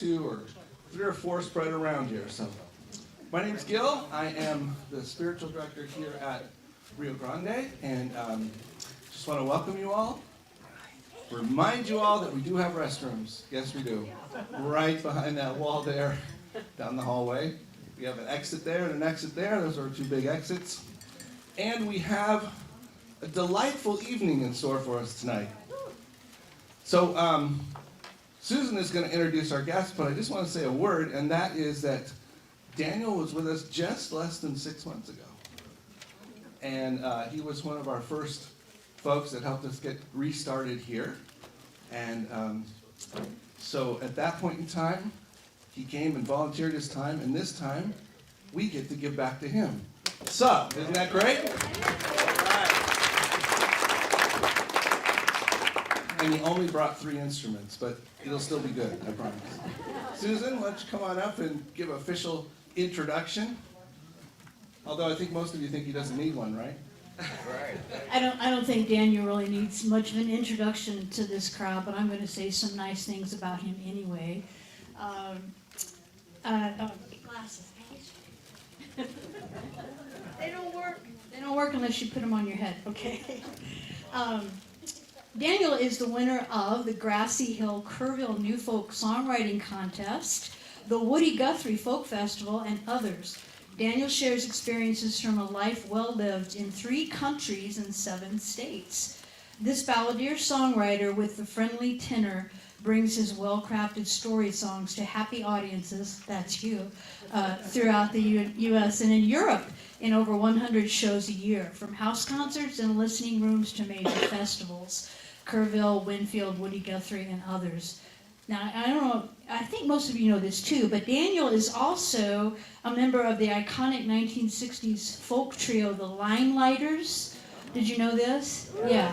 two or three or four spread around here. So, my name's Gil. I am the spiritual director here at Rio Grande, and just want to welcome you all. Remind you all that we do have restrooms. Yes, we do. Right behind that wall there, down the hallway. We have an exit there and an exit there. Those are our two big exits. And we have a delightful evening in store for us tonight. So, Susan is going to introduce our guests, but I just want to say a word, and that is that Daniel was with us just less than 6 months ago. And he was one of our first folks that helped us get restarted here. And so at that point in time, he came and volunteered his time, and this time, we get to give back to him. So, isn't that great? And he only brought 3 instruments, but it'll still be good, I promise. Susan, why don't you come on up and give an official introduction? Although I think most of you think he doesn't need one, right? Right. I don't think Daniel really needs much of an introduction to this crowd, but I'm going to say some nice things about him anyway. Glasses. They don't work. They don't work unless you put them on your head. Okay. Daniel is the winner of the Grassy Hill Kerrville New Folk Songwriting Contest, the Woody Guthrie Folk Festival, and others. Daniel shares experiences from a life well lived in 3 countries and 7 states. This balladeer songwriter with the friendly tenor brings his well-crafted story songs to happy audiences, that's you, throughout the U.S. and in Europe in over 100 shows a year, from house concerts and listening rooms to major festivals. Kerrville, Winfield, Woody Guthrie, and others. Now, I don't know, I think most of you know this too, but Daniel is also a member of the iconic 1960s folk trio, the Limelighters. Did you know this? Yeah.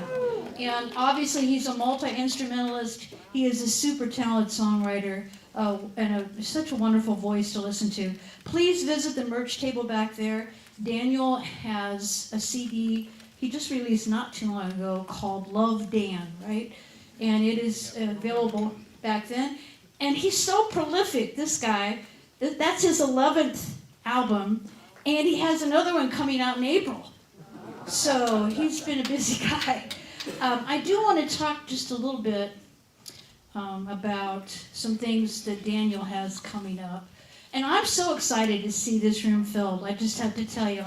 And obviously he's a multi-instrumentalist. He is a super talented songwriter and such a wonderful voice to listen to. Please visit the merch table back there. Daniel has a CD he just released not too long ago called Love Dan, right? And it is available back then. And he's so prolific, this guy. That's his 11th album. And he has another one coming out in April. So he's been a busy guy. I do want to talk just a little bit about some things that Daniel has coming up. And I'm so excited to see this room filled. I just have to tell you,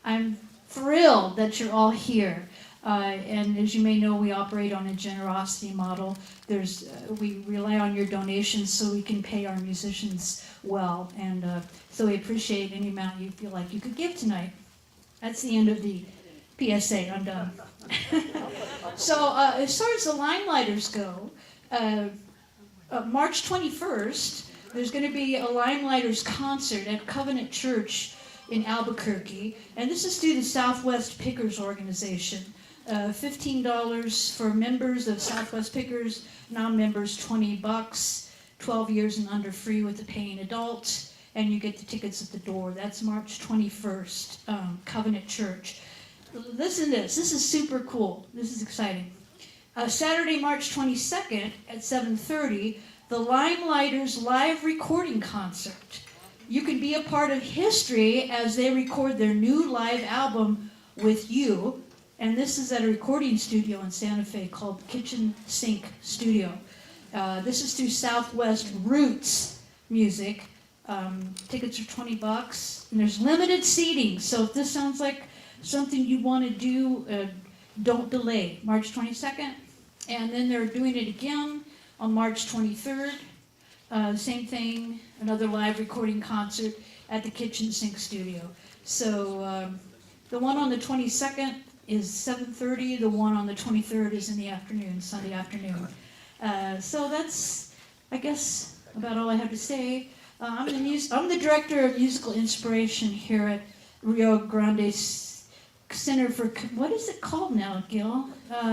I'm thrilled that you're all here. And as you may know, we operate on a generosity model. We rely on your donations so we can pay our musicians well. And so we appreciate any amount you feel like you could give tonight. That's the end of the PSA. I'm done. So as far as the Limelighters go, March 21st, there's going to be a Limelighters concert at Covenant Church in Albuquerque, and this is through the Southwest Pickers organization. $15 for members of Southwest Pickers, non-members $20, 12 years and under free with a paying adult, and you get the tickets at the door. That's March 21st, Covenant Church. Listen to this. This is super cool. This is exciting. Saturday, March 22nd at 7:30, the Limelighters live recording concert. You can be a part of history as they record their new live album with you. And this is at a recording studio in Santa Fe called Kitchen Sink Studio. This is through Southwest Roots Music. Tickets are $20, and there's limited seating. So if this sounds like something you want to do, don't delay. March 22nd. And then they're doing it again on March 23rd. Same thing, another live recording concert at the Kitchen Sink Studio. So the one on the 22nd is 7:30. The one on the 23rd is in the afternoon, Sunday afternoon. So that's, I guess, about all I have to say. I'm the director of musical inspiration here at Rio Grande Center for, what is it called now, Gil?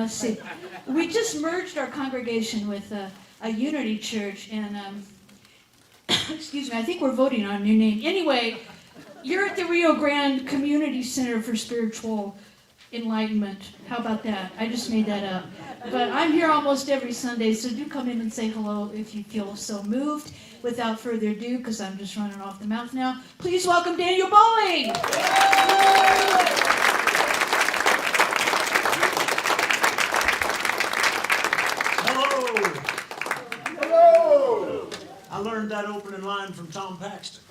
See, we just merged our congregation with a Unity Church, and excuse me, I think we're voting on a new name. Anyway, you're at the Rio Grande Community Center for Spiritual enlightenment. How about that? I just made that up. But I'm here almost every Sunday, so do come in and say hello if you feel so moved. Without further ado, because I'm just running off the mouth now, please welcome Daniel Boling. Hello. Hello. I learned that opening line from Tom Paxton.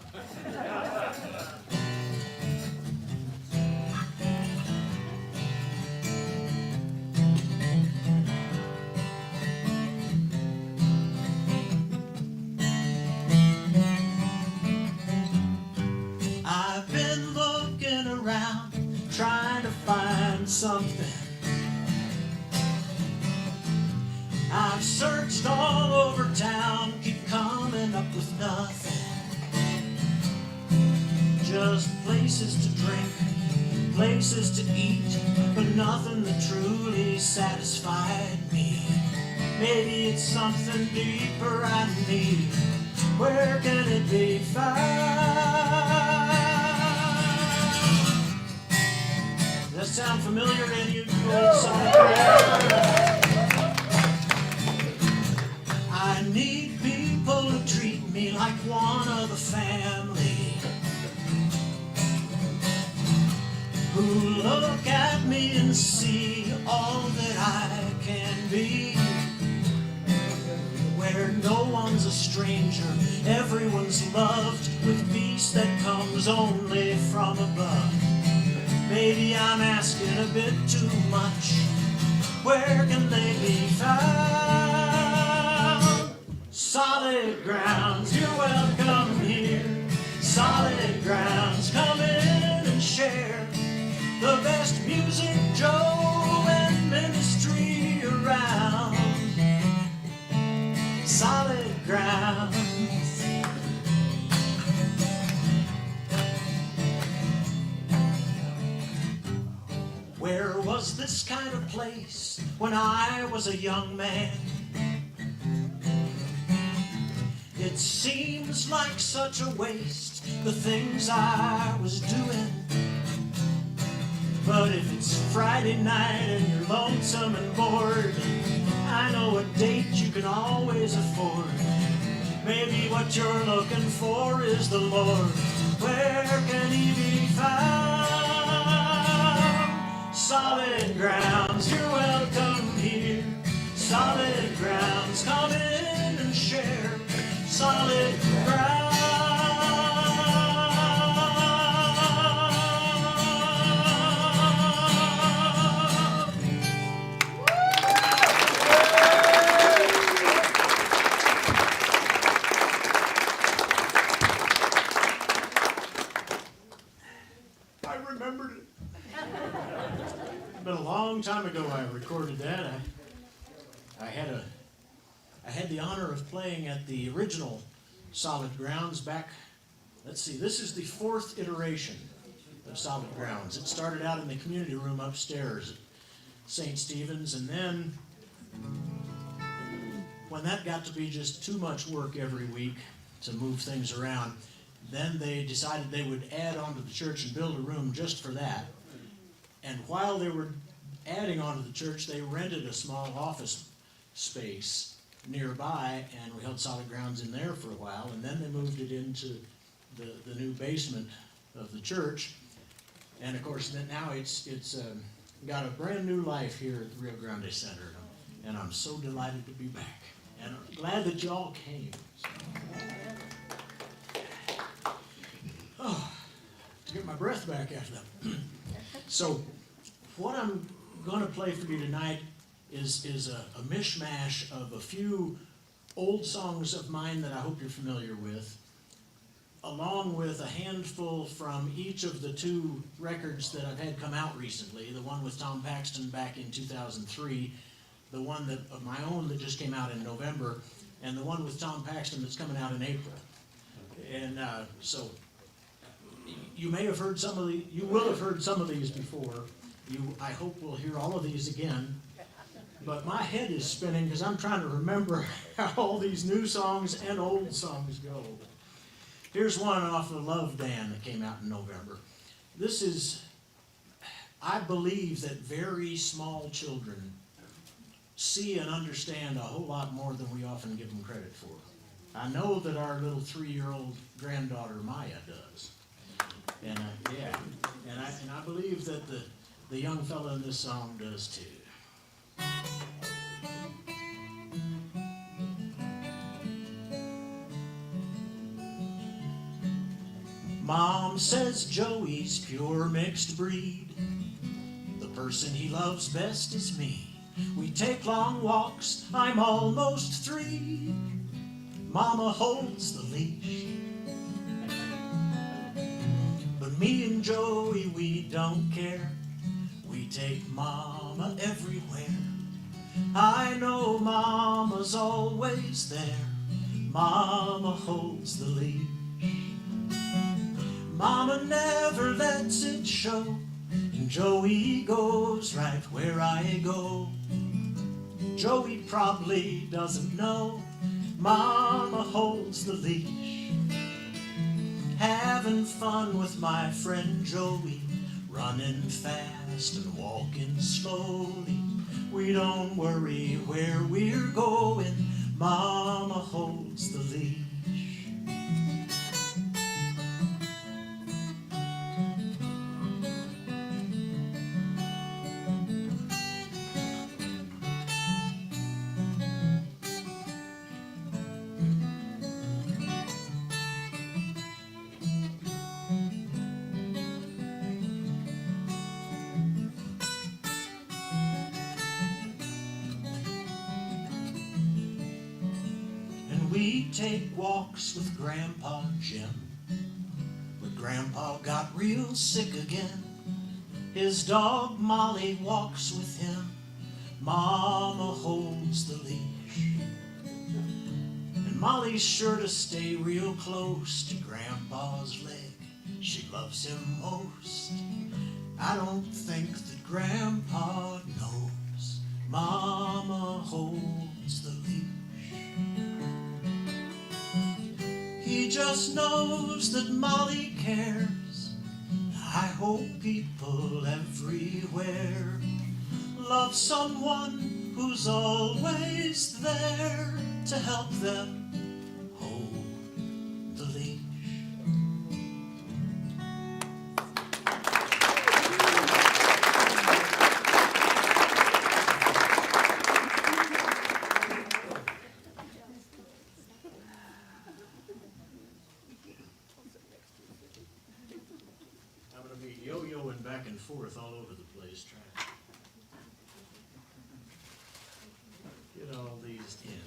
I've been looking around, trying to find something. I've searched all over town, keep coming up with nothing. Just places to drink, places to eat, but nothing that truly satisfied me. Maybe it's something deeper I need. Where can it be found? Does that sound familiar to you? I need people who treat me like one of the family, who look at me and see all that I can be, where no one's a stranger, everyone's loved with peace that comes only from above. Maybe I'm asking a bit too much. Where can they be found? Solid grounds, you're welcome here. Solid grounds, come in and share the best music, Joe, and ministry around. Solid grounds. Where was this kind of place when I was a young man? It seems like such a waste, the things I was doing. But if it's Friday night and you're lonesome and bored, I know a date you can always afford. Maybe what you're looking for is the Lord. Where can he be found? Solid grounds, you're welcome here. Solid grounds, come in and share. Solid grounds. I remembered it. It's been a long time ago I recorded that. I had the honor of playing at the original Solid Grounds back, let's see, this is the 4th iteration of Solid Grounds. It started out in the community room upstairs at St. Stephen's, and then when that got to be just too much work every week to move things around, then they decided they would add on to the church and build a room just for that. And while they were adding on to the church, they rented a small office space nearby, and we held Solid Grounds in there for a while, and then they moved it into the new basement of the church. And of course, now it's got a brand new life here at the Rio Grande Center, and I'm so delighted to be back. And I'm glad that you all came. Oh, to get my breath back after that. So, what I'm going to play for you tonight is a mishmash of a few old songs of mine that I hope you're familiar with, along with a handful from each of the 2 records that I've had come out recently, the one with Tom Paxton back in 2003, the one that of my own that just came out in November, and the one with Tom Paxton that's coming out in April. And so you may have heard some of the, you will have heard some of these before. I hope we'll hear all of these again. But my head is spinning because I'm trying to remember how all these new songs and old songs go. Here's one off of Love Dan that came out in November. This is, I believe that very small children see and understand a whole lot more than we often give them credit for. I know that our little 3-year-old granddaughter Maya does. And yeah, and I believe that the young fella in this song does too. Mom says Joey's pure mixed breed. The person he loves best is me. We take long walks, I'm almost 3. Mama holds the leash. But me and Joey, we don't care. We take Mama everywhere. I know Mama's always there. Mama holds the leash. Mama never lets it show, and Joey goes right where I go. Joey probably doesn't know Mama holds the leash. Having fun with my friend Joey, running fast and walking slowly. We don't worry where we're going, Mama holds the leash. We take walks with Grandpa Jim, but Grandpa got real sick again. His dog Molly walks with him. Mama holds the leash. And Molly's sure to stay real close to Grandpa's leg. She loves him most. I don't think that Grandpa knows Mama holds the leash. He just knows that Molly cares. I hope people everywhere love someone who's always there to help them hold the leash. Yo-yoing back and forth all over the place, trying to get all these in here.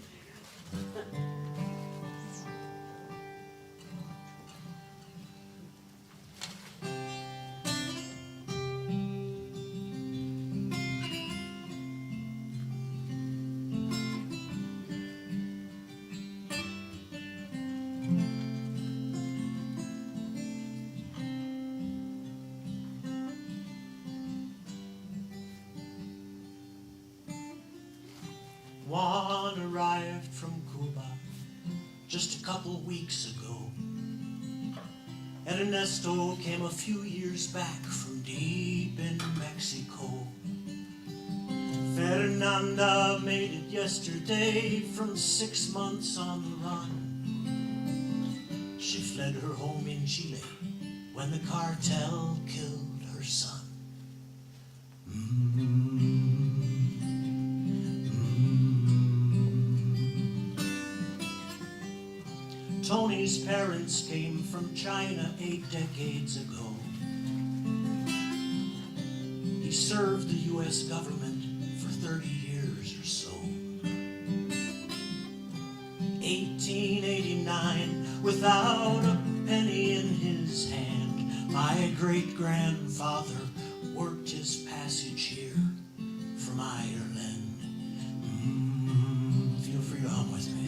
Juan arrived from Cuba just a couple weeks ago, and Ernesto came a few years back from deep in Mexico. Fernanda made it yesterday from 6 months on the run. She fled her home in Chile when the cartel killed her son. Tony's parents came from China 8 decades ago. He served the U.S. government for 30 years or so. 1889, without a penny in his hand, my great-grandfather worked his passage here from Ireland. Feel free to hum with me.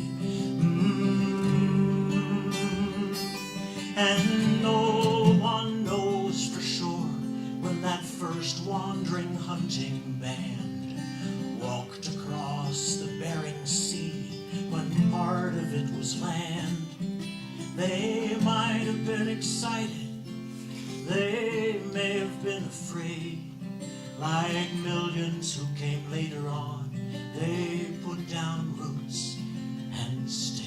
And no one knows for sure when that first wandering hunting band walked across the Bering Sea, when part of it was land. They might have been excited, they may have been afraid, like millions who came later on, they put down roots and stayed.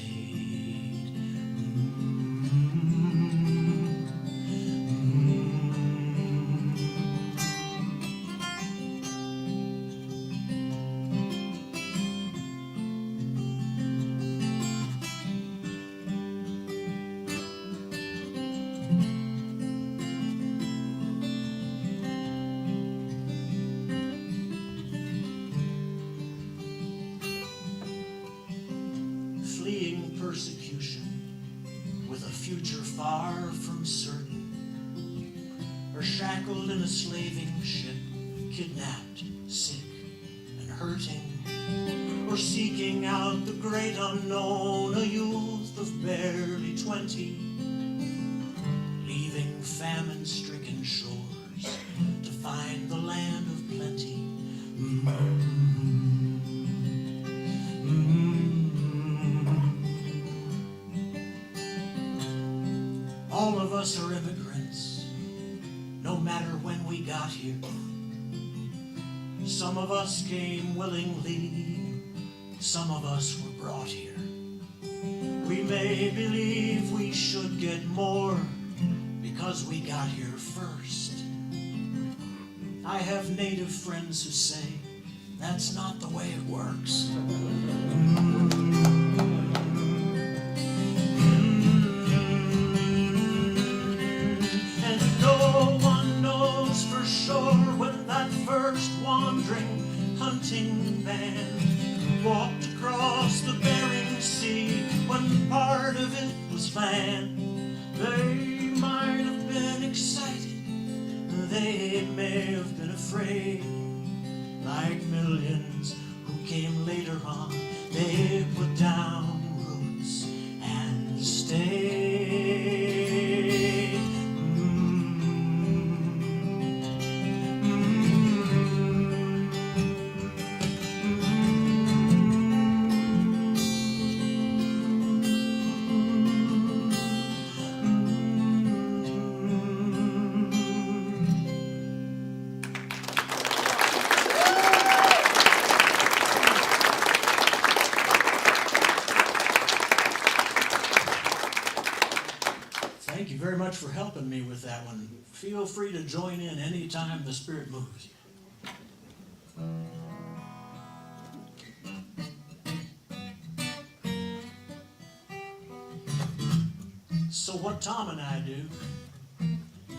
Fleeing persecution with a future far from certain, or shackled in a slaving ship, kidnapped, sick, and hurting, or seeking out the great unknown, a youth of barely 20, leaving famine-stricken shores to find the land of plenty. All of us are immigrants, no matter when we got here. Some of us came willingly, some of us were brought here. We may believe we should get more because we got here first. I have native friends who say that's not the way it works. And no one knows for sure when that first wandering hunting band walked across the Bering Sea, when part of it was land. They might have been excited, they may have been afraid, like millions who came later on, they put down roots and stayed. Thank you very much for helping me with that one. Feel free to join in anytime the Spirit moves you. So what Tom and I do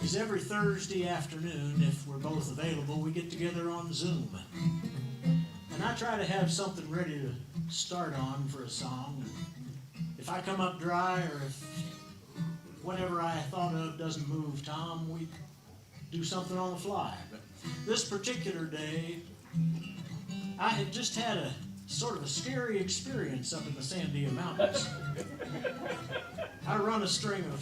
is every Thursday afternoon, if we're both available, we get together on Zoom. And I try to have something ready to start on for a song. If I come up dry, or if whatever I thought of doesn't move Tom, we do something on the fly. But this particular day, I had just had a sort of a scary experience up in the Sandia Mountains. I run a string of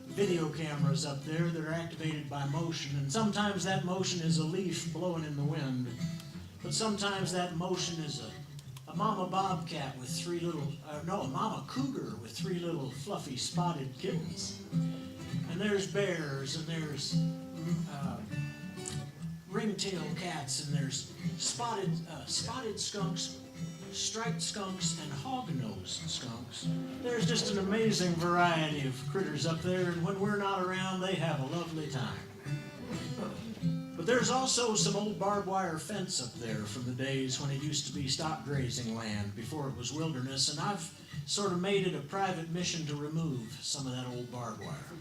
video cameras up there that are activated by motion, and sometimes that motion is a leaf blowing in the wind, but sometimes that motion is a mama bobcat with a mama cougar with 3 little fluffy spotted kittens. And there's bears, and there's ringtail cats, and there's spotted skunks, striped skunks, and hog-nosed skunks. There's just an amazing variety of critters up there, and when we're not around, they have a lovely time. But there's also some old barbed wire fence up there from the days when it used to be stock grazing land before it was wilderness, and I've sort of made it a private mission to remove some of that old barbed wire.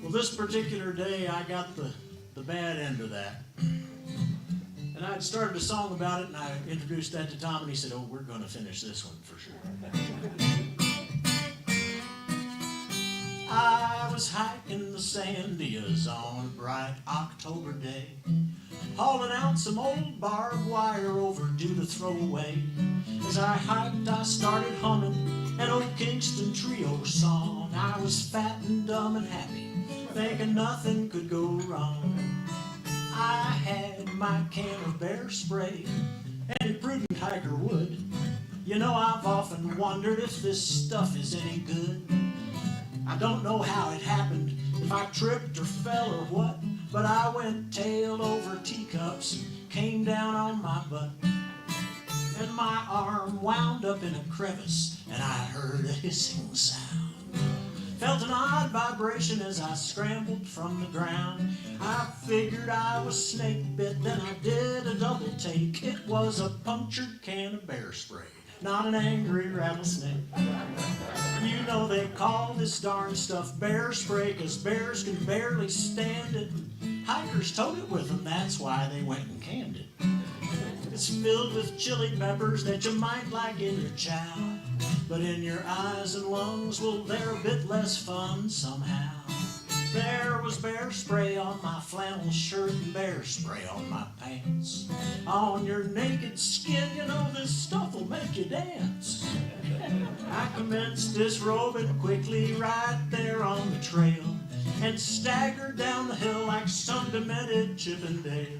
Well, this particular day, I got the bad end of that. And I'd started a song about it, and I introduced that to Tom, and he said, "Oh, we're going to finish this one for sure." I was hiking the Sandias on a bright October day, hauling out some old barbed wire overdue to throw away. As I hiked, I started humming an old Kingston Trio song. I was fat and dumb and happy, thinking nothing could go wrong. I had my can of bear spray, and a prudent hiker would. You know, I've often wondered if this stuff is any good. I don't know how it happened, if I tripped or fell or what, but I went tail over teacups, came down on my butt, and my arm wound up in a crevice, and I heard a hissing sound. Felt an odd vibration as I scrambled from the ground. I figured I was snake bit, then I did a double take. It was a punctured can of bear spray, not an angry rattlesnake. You know they call this darn stuff bear spray 'cause bears can barely stand it. Hikers toted it with them, that's why they went and canned it. It's filled with chili peppers that you might like in your chow, but in your eyes and lungs, well, they're a bit less fun somehow. There was bear spray on my flannel shirt and bear spray on my pants. On your naked skin, you know this stuff will make you dance. I commenced disrobing quickly right there on the trail and staggered down the hill like some demented Chippendale.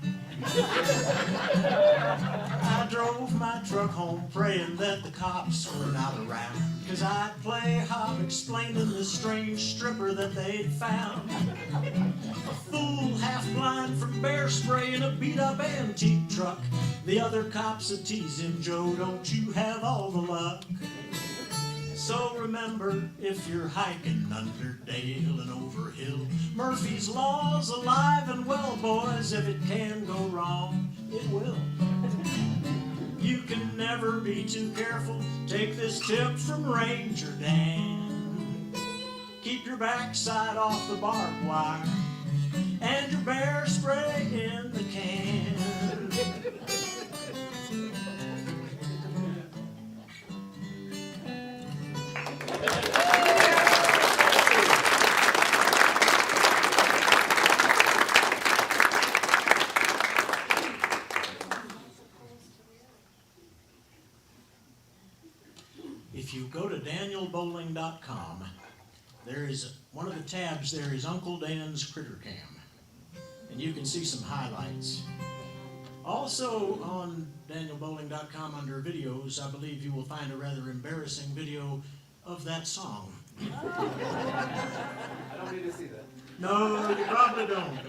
I drove my truck home praying that the cops were not around, 'cause I'd play hop explaining the strange stripper that they'd found. A fool half blind from bear spray in a beat up antique truck. The other cops would tease him, Joe, don't you have all the luck? So remember, if you're hiking under dale and over hill, Murphy's Law's alive and well, boys. If it can go wrong, it will. You can never be too careful. Take this tip from Ranger Dan. Keep your backside off the barbed wire and your bear spray in the can. If you go to danielboling.com, there is one of the tabs there is Uncle Dan's Critter Cam, and you can see some highlights. Also on danielboling.com under videos, I believe you will find a rather embarrassing video of that song. I don't need to see that. No, you probably don't.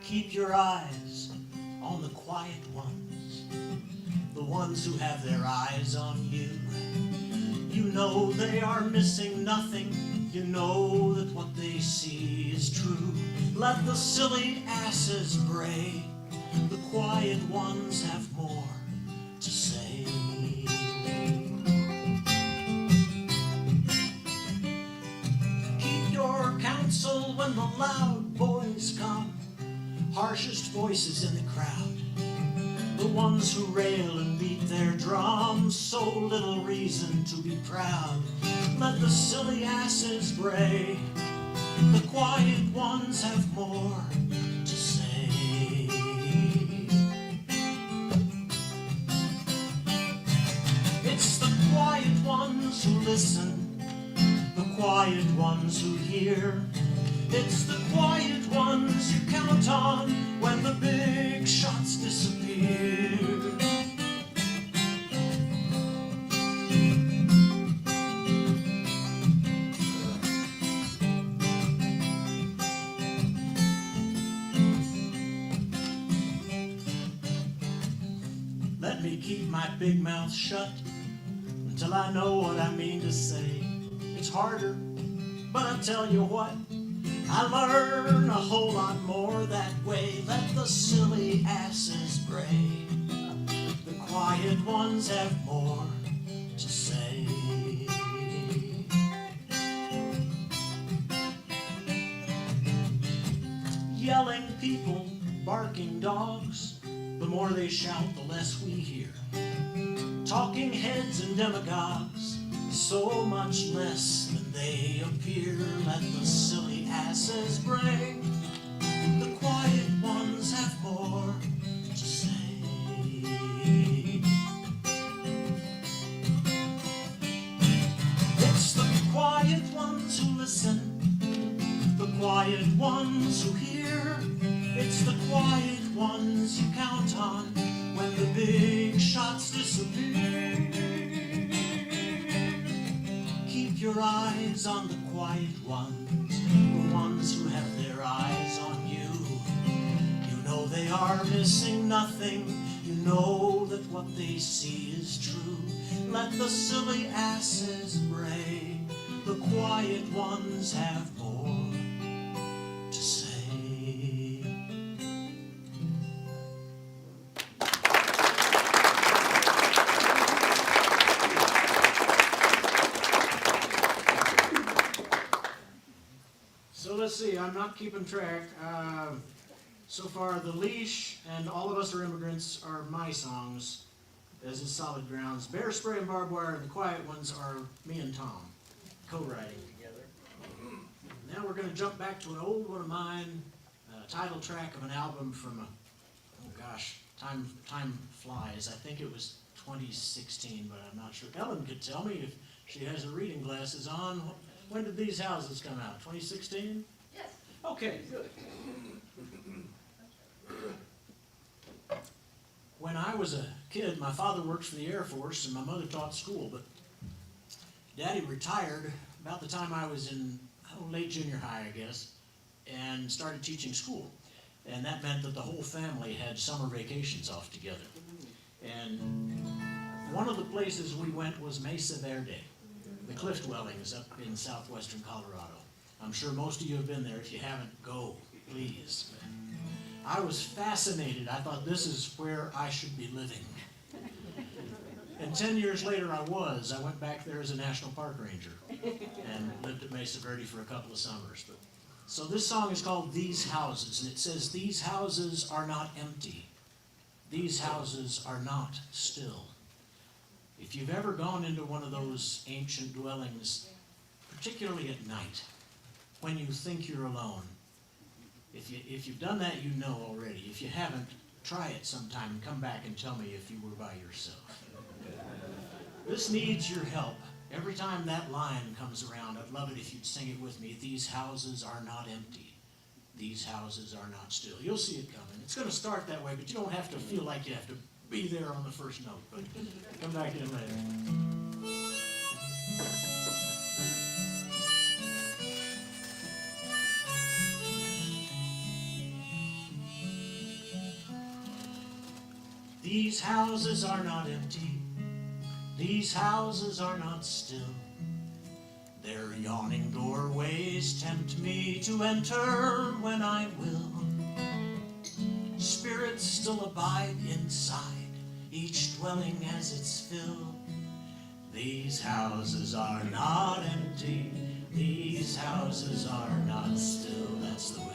Keep your eyes on the quiet ones, the ones who have their eyes on you. You know they are missing nothing. You know that what they see is true. Let the silly asses bray. The quiet ones have more to say. Keep your counsel when the loud boys come, harshest voices in the crowd, the ones who rail and beat their drums, so little reason to be proud. Let the silly asses bray. The quiet ones have more to say. It's the quiet ones who listen, the quiet ones who hear. It's the quiet ones you count on when the big shots disappear. Let me keep my big mouth shut until I know what I mean to say. It's harder, but I tell you what, I learn a whole lot more that way. Let the silly asses bray. The quiet ones have more to say. Yelling people, barking dogs, the more they shout, the less we hear. Talking heads and demagogues, so much less than they appear. Let the silly asses bray. The quiet ones have more to say. It's the quiet ones who listen, the quiet ones who hear. It's the quiet ones you count on when the big shots disappear. your eyes on the quiet ones, the ones who have their eyes on you. You know they are missing nothing, you know that what they see is true. Let the silly asses bray, the quiet ones have more to say. So let's see, I'm not keeping track. So far, The Leash and All of Us Are Immigrants are my songs, as is Solid Grounds. Bear Spray and Barbed Wire and the quiet ones are me and Tom, co-writing together. Now we're going to jump back to an old one of mine, title track of an album from, time flies. I think it was 2016, but I'm not sure. Ellen could tell me if she has her reading glasses on. When did These Houses come out? 2016? Yes. Okay, good. When I was a kid, my father worked for the Air Force and my mother taught school, but Daddy retired about the time I was in late junior high, I guess, and started teaching school. And that meant that the whole family had summer vacations off together. And one of the places we went was Mesa Verde, the cliff dwellings up in southwestern Colorado. I'm sure most of you have been there. If you haven't, go, please. I was fascinated. I thought, this is where I should be living. And 10 years later, I went back there as a national park ranger and lived at Mesa Verde for a couple of summers. So this song is called These Houses, and it says, these houses are not empty. These houses are not still. If you've ever gone into one of those ancient dwellings, particularly at night, when you think you're alone, if you've done that, you know already. If you haven't, try it sometime and come back and tell me if you were by yourself. This needs your help. Every time that line comes around, I'd love it if you'd sing it with me. These houses are not empty. These houses are not still. You'll see it coming. It's going to start that way, but you don't have to feel like you have to be there on the first note. But come back in later. These houses are not empty. These houses are not still. Their yawning doorways tempt me to enter when I will. Spirits still abide inside, each dwelling has its fill. These houses are not empty. These houses are not still. That's the way.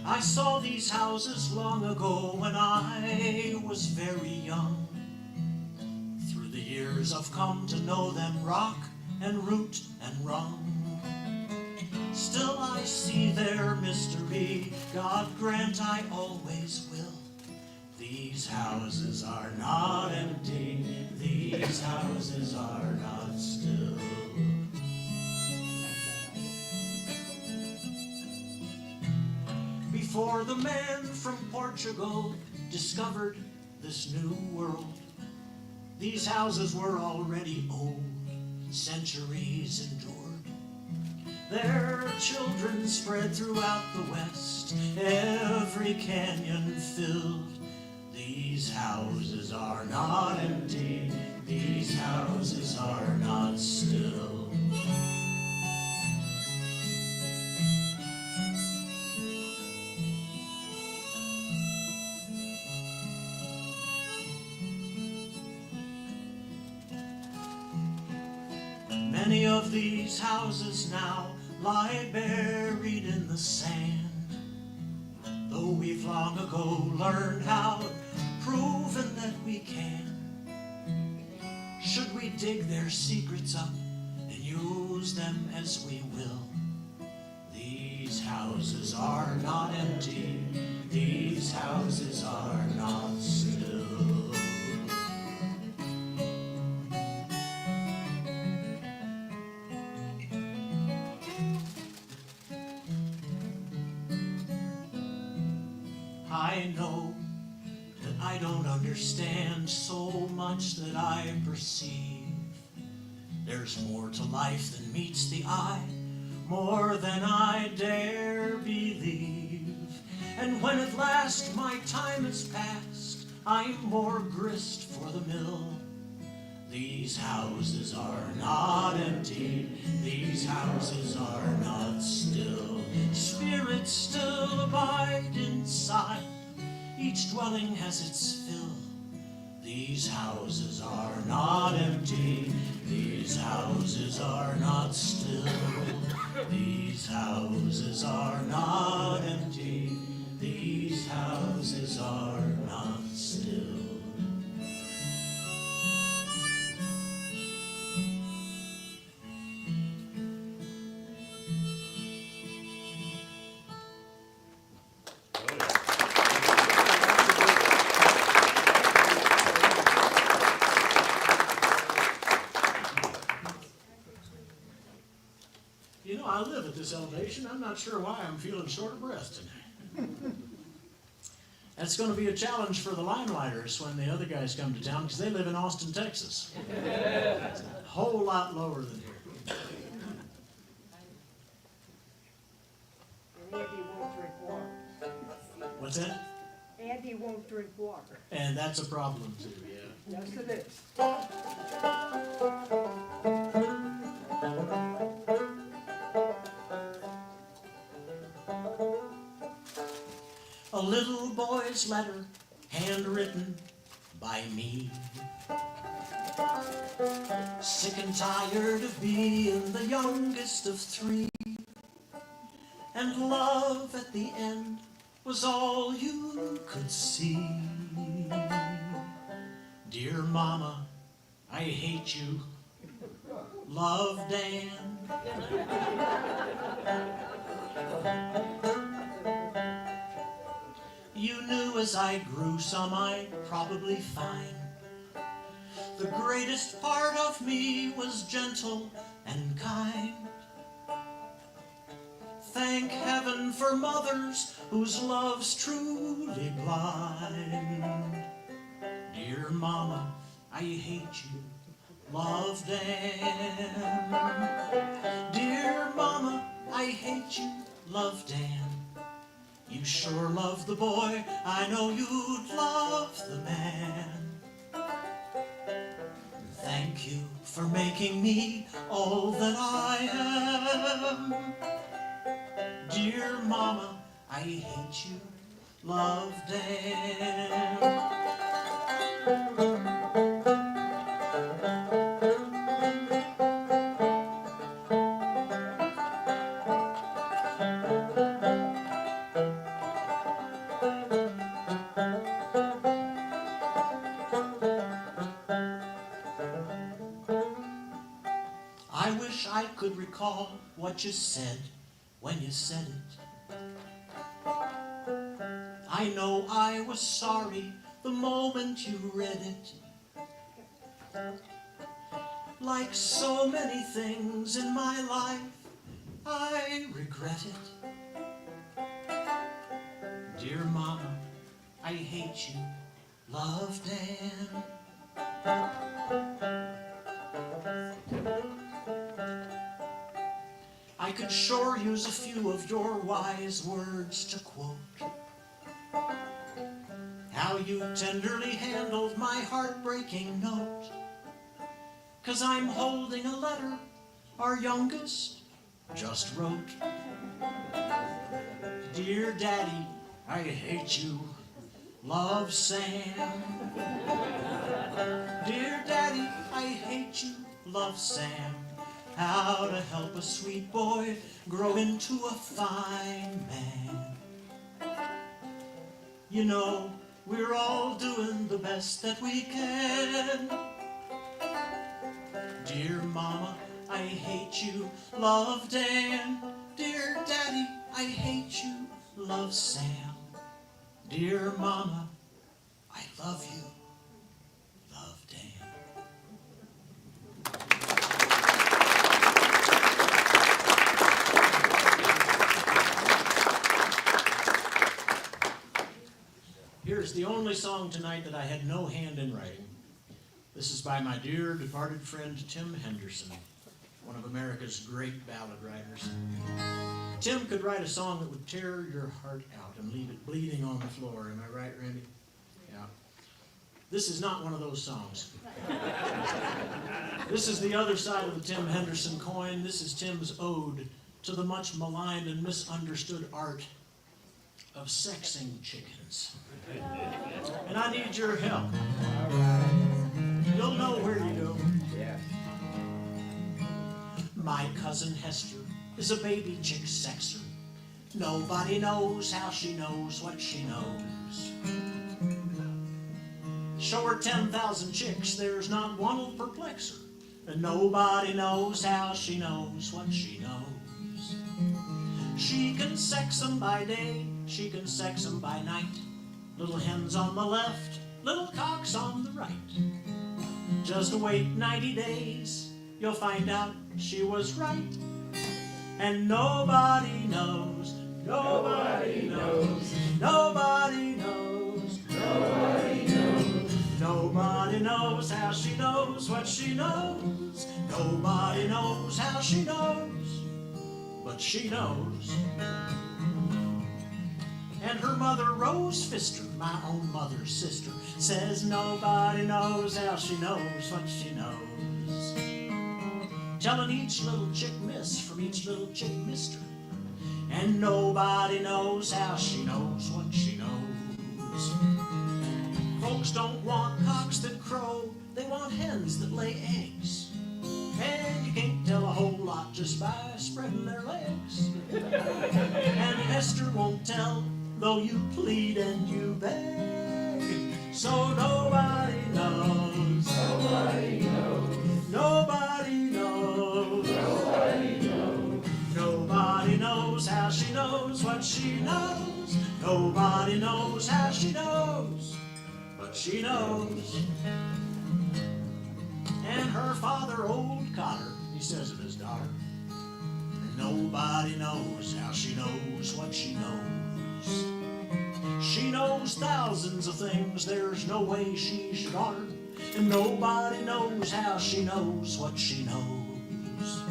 I saw these houses long ago when I was very young. Through the years I've come to know them rock and root and rung. Still I see their mystery, God grant I always will. These houses are not empty, these houses are not still. Before the man from Portugal discovered this new world, these houses were already old, centuries endured. Their children spread throughout the West, every canyon filled. These houses are not empty, these houses are not still. Many of these houses now lie buried in the sand, though we've long ago learned how and proven that we can. Should we dig their secrets up and use them as we will? These houses are not empty, these houses are not still. I know that I don't understand so much that I perceive. There's more to life than meets the eye, more than I dare believe. And when at last my time is past, I'm more grist for the mill. These houses are not empty, these houses are not still. Spirits still abide inside, each dwelling has its fill. These houses are not empty, these houses are not still. These houses are not empty, these houses are not still. You know, I live at this elevation. I'm not sure why I'm feeling short of breath tonight. That's going to be a challenge for the Limelighters when the other guys come to town, because they live in Austin, Texas. It's a whole lot lower than here. And Andy won't drink water. What's that? Andy won't drink water. And that's a problem too, yeah. Yes, it is. A little boy's letter, handwritten by me. Sick and tired of being the youngest of three. And love at the end was all you could see. Dear Mama, I hate you. Love, Dan. You knew as I grew some I'd probably find. The greatest part of me was gentle and kind. Thank heaven for mothers whose love's truly blind. Dear Mama, I hate you. Love, Dan. Dear Mama, I hate you. Love, Dan. You sure love the boy, I know you'd love the man. Thank you for making me all that I am. Dear Mama, I hate you. Love, Dan. I wish I could recall what you said when you said it. I know I was sorry the moment you read it. Like so many things in my life, I regret it. Dear Mama, I hate you. Love, Dan. I could sure use a few of your wise words to quote. How you tenderly handled my heartbreaking note. 'Cause I'm holding a letter our youngest just wrote. Dear Daddy, I hate you. Love, Sam. Dear Daddy, I hate you. Love, Sam. How to help a sweet boy grow into a fine man. You know, we're all doing the best that we can. Dear Mama, I hate you. Love, Dan. Dear Daddy, I hate you. Love, Sam. Dear Mama, I love you. Love, Dan. Here's the only song tonight that I had no hand in writing. This is by my dear departed friend Tim Henderson, one of America's great ballad writers. Tim could write a song that would tear your heart out and leave it bleeding on the floor. Am I right, Randy? Yeah. This is not one of those songs. This is the other side of the Tim Henderson coin. This is Tim's ode to the much maligned and misunderstood art of sexing chickens. And I need your help. You'll know where to go. Yeah. My cousin Hester is a baby chick sexer. Nobody knows how she knows what she knows. Show her 10,000 chicks, there's not one will perplex her. And nobody knows how she knows what she knows. She can sex 'em by day, she can sex 'em by night. Little hens on the left, little cocks on the right. Just wait 90 days, you'll find out she was right. And nobody knows, nobody knows, nobody knows, nobody knows. Nobody knows how she knows what she knows. Nobody knows how she knows, but she knows. And her mother, Rose Pfister, my own mother's sister, says nobody knows how she knows what she knows. Telling each little chick miss from each little chick mister. And nobody knows how she knows what she knows. Folks don't want cocks that crow, they want hens that lay eggs. And you can't tell a whole lot just by spreading their legs. And Hester won't tell, though you plead and you beg. So nobody knows, nobody knows, nobody knows, nobody knows. Nobody knows how she knows what she knows. Nobody knows how she knows, but she knows. And her father, old Cotter, he says of his daughter, nobody knows how she knows what she knows. She knows thousands of things there's no way she should honor. And nobody knows how she knows what she knows.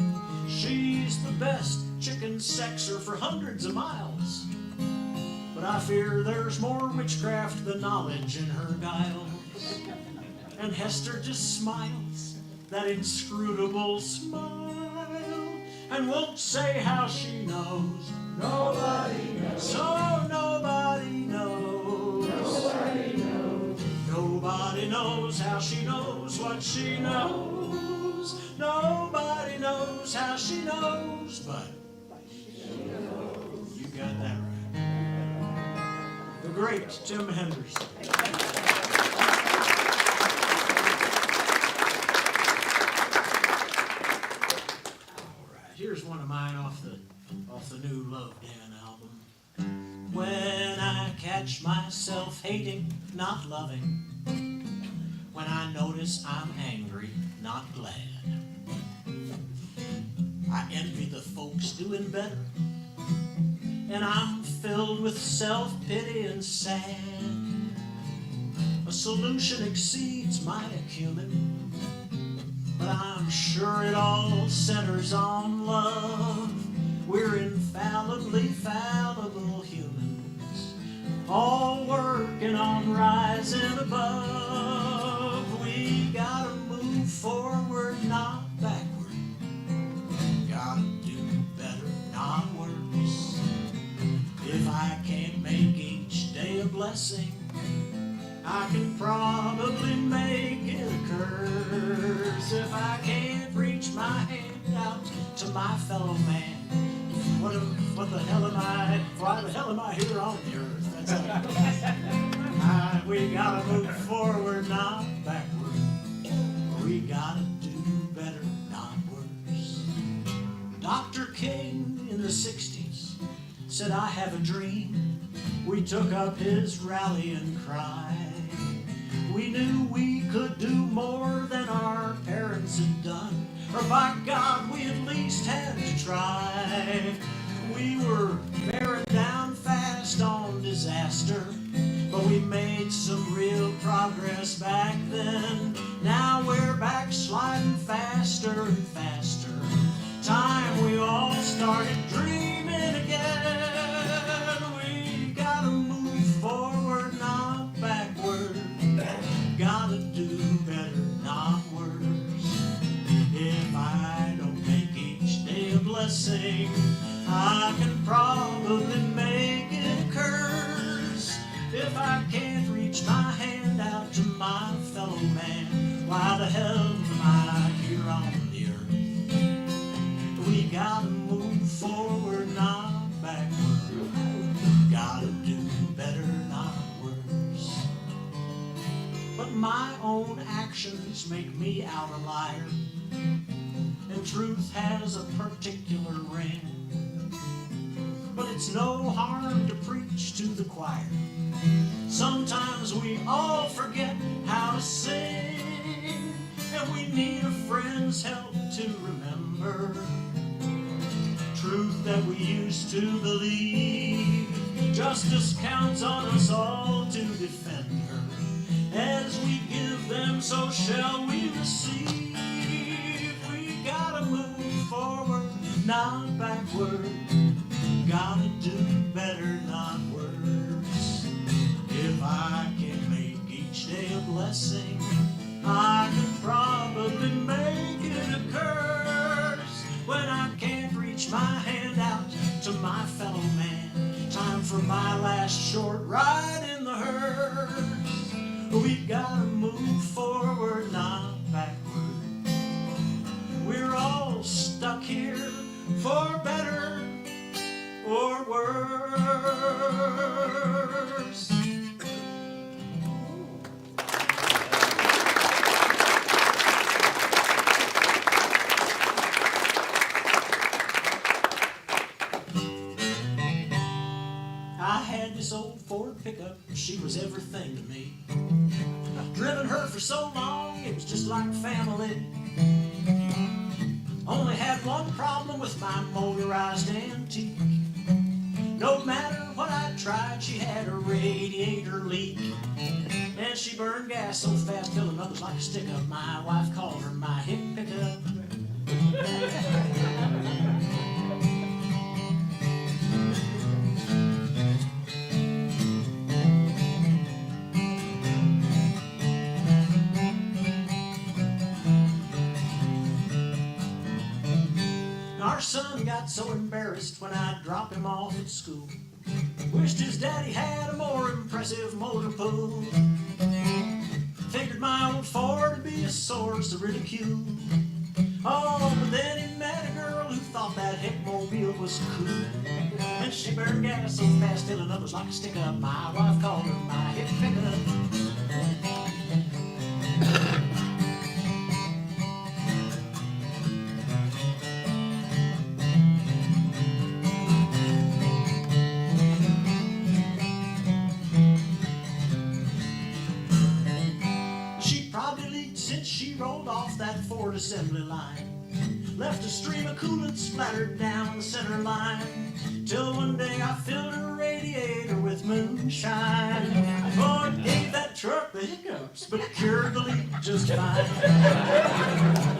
She's the best chicken sexer for hundreds of miles. But I fear there's more witchcraft than knowledge in her guile. And Hester just smiles, that inscrutable smile, and won't say how she knows. Nobody knows. So nobody knows. Nobody knows. Nobody knows how she knows what she knows. Nobody knows how she knows, but she knows. You got that right. The great Tim Henderson. Here's one of mine off the new Love Dan album. When I catch myself hating, not loving. When I notice I'm angry, not glad. I envy the folks doing better. And I'm filled with self-pity and sad. A solution exceeds my acumen. But I'm sure it all centers on love. We're infallibly fallible humans, all working on rising above. We gotta move forward, not backward. Gotta do better, not worse. If I can't make each day a blessing, I can probably make it a curse. If I can't reach my hand out to my fellow man, what the hell am I? Why the hell am I here on the earth? That's it. We gotta move forward, not backward. We gotta do better, not worse. Dr. King in the 60s said, I have a dream. We took up his rallying cry. We knew we could do more than our parents had done, or by God, we at least had to try. We were bearing down fast on disaster, But we made some real progress back then. Now we're backsliding faster and faster. Time we all started dreaming again. We gotta move forward, not backward. Gotta do better, not worse. If I don't make each day a blessing, I can probably make it a curse. If I can't reach my hand out to my fellow man, why the hell am I here on the earth? We gotta move forward, not backward. Gotta do better, not worse. But my own actions make me out a liar, and truth has a particular ring. But it's no harm to preach to the choir. Sometimes we all forget how to sing, and we need a friend's help to remember truth that we used to believe. Justice counts on us all to defend her. As we give them, so shall we receive. We gotta move forward, not backward. Gotta do better, not worse. If I can make each day a blessing, I can probably make it a curse. When I can't reach my hand out to my fellow man, time for my last short ride in the hearse. We gotta move forward, not backward. We're all stuck here for better or worse. I had this old Ford pickup, she was everything to me. Driven her for so long, it was just like family. Only had one problem with my motorized antique. No matter what I tried, she had a radiator leak. And she burned gas so fast, filling up was like a stick-up. My wife called her my hip pickup. Our son got so embarrassed when I'd drop him off at school. Wished his daddy had a more impressive motor pool. Figured my old Ford would be a source of ridicule. Oh, but then he met a girl who thought that Hickmobile was cool. And she burned gas so fast, filling up was like a stick-up. My wife called her my hip pickup. She rolled off that Ford assembly line, left a stream of coolant splattered down the center line, till one day I filled her radiator with moonshine. Oh, it gave that truck the hiccups, but it cured the leak just fine.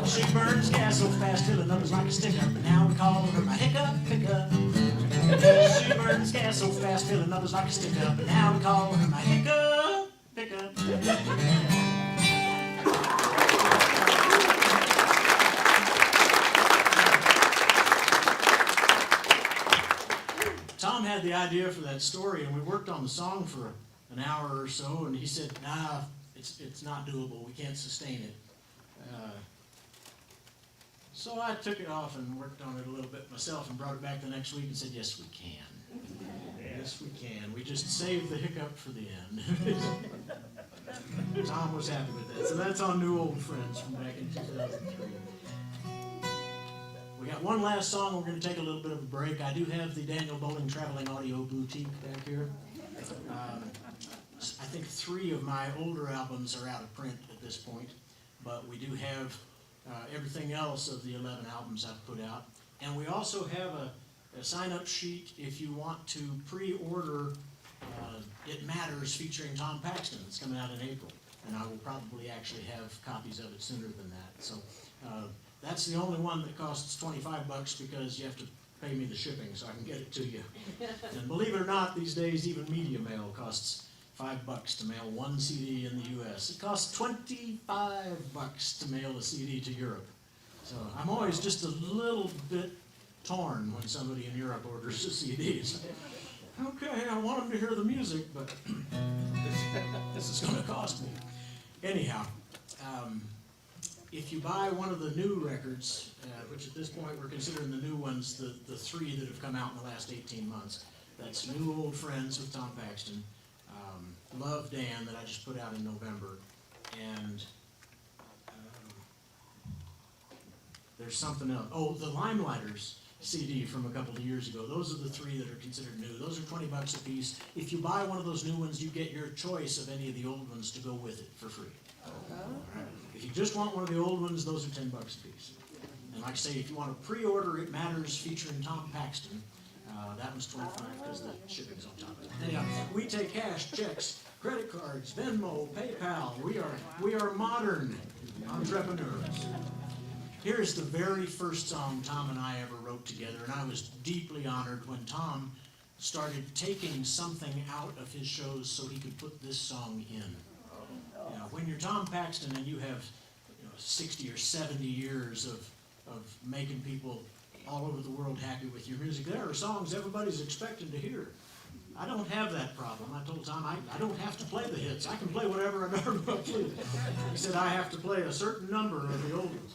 She burns gas so fast, filling up is like a stick-up, and now we call her my hiccup pickup. She burns gas so fast, filling up is like a stick-up, and now we call her my hiccup pickup. Tom had the idea for that story, and we worked on the song for an hour or so, and he said, nah, it's not doable, we can't sustain it. So I took it off and worked on it a little bit myself and brought it back the next week and said, yes, we can. Yes, we can. We just saved the hiccup for the end. Tom was happy with that. So that's on New Old Friends from back in 2003. We got one last song. We're going to take a little bit of a break. I do have the Daniel Boling Traveling Audio Boutique back here. I think 3 of my older albums are out of print at this point, but we do have everything else of the 11 albums I've put out. And we also have a sign-up sheet if you want to pre-order It Matters featuring Tom Paxton. It's coming out in April, and I will probably actually have copies of it sooner than that. So that's the only one that costs $25 because you have to pay me the shipping so I can get it to you. And believe it or not, these days even media mail costs $5 to mail one CD in the U.S. It costs $25 to mail a CD to Europe. So I'm always just a little bit torn when somebody in Europe orders a CD. It's like, okay, I want them to hear the music, but this is going to cost me. Anyhow, if you buy one of the new records, which at this point we're considering the new ones, the three that have come out in the last 18 months, that's New Old Friends with Tom Paxton, Love Dan that I just put out in November, and there's something else. Oh, the Limelighters CD from a couple of years ago. Those are the three that are considered new. Those are $20 a piece. If you buy one of those new ones, you get your choice of any of the old ones to go with it for free. All right. If you just want one of the old ones, those are $10 a piece. And like I say, if you want to pre-order It Matters featuring Tom Paxton, that one's $25 because the shipping's on top of it. Anyhow, we take cash, checks, credit cards, Venmo, PayPal. We are modern entrepreneurs. Here's the very first song Tom and I ever wrote together, and I was deeply honored when Tom started taking something out of his shows so he could put this song in. Now, when you're Tom Paxton and you have 60 or 70 years of making people all over the world happy with your music, there are songs everybody's expecting to hear. I don't have that problem. I told Tom, I don't have to play the hits. I can play whatever I never play. He said I have to play a certain number of the old ones.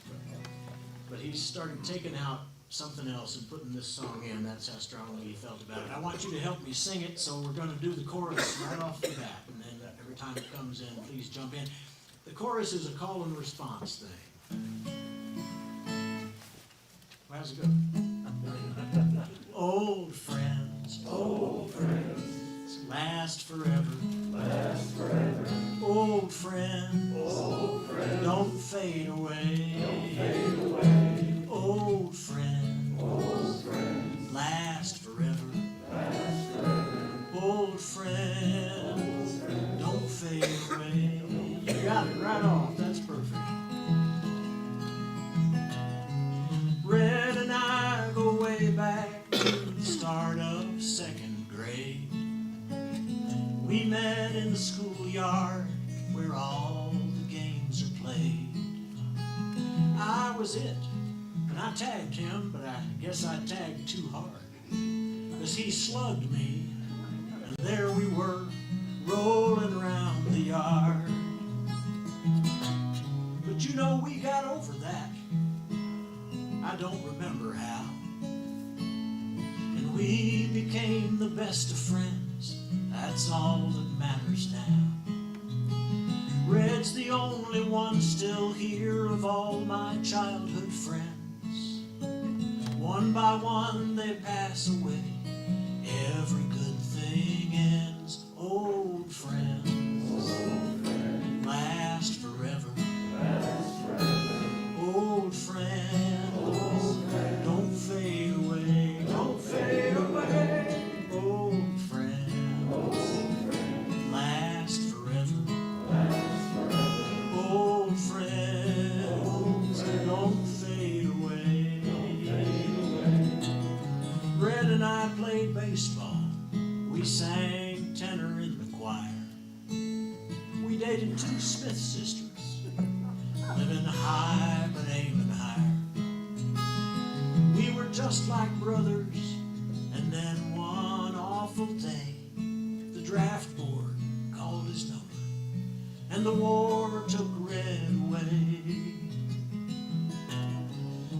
But he started taking out something else and putting this song in. That's how strongly he felt about it. I want you to help me sing it, so we're going to do the chorus right off the bat. And then every time it comes in, please jump in. The chorus is a call and response thing. How's it go? Old friends, last forever, Old friends, don't fade away, Old friends, last forever, Old friends, don't fade away. You got it right off, that's perfect. Red and I go way back to the start of second grade. We met in the schoolyard where all the games are played. I was it, and I tagged him, but I guess I tagged too hard, 'cause he slugged me, and there we were, rolling around the yard. But you know, we got over that. I don't remember how. And we became the best of friends. That's all that matters now. Red's the only one still here of all my childhood friends. One by one they pass away. Every good thing ends. Old friends, last forever. Old friends, don't fade away. Don't fade away. Old friends, last forever. Old friends, don't fade away. Red and I played baseball. We sang tenor in the choir. We dated two Smith sisters, living high but aiming higher. We were just like brothers, and then one awful day, the draft board called his number, and the war took Red away.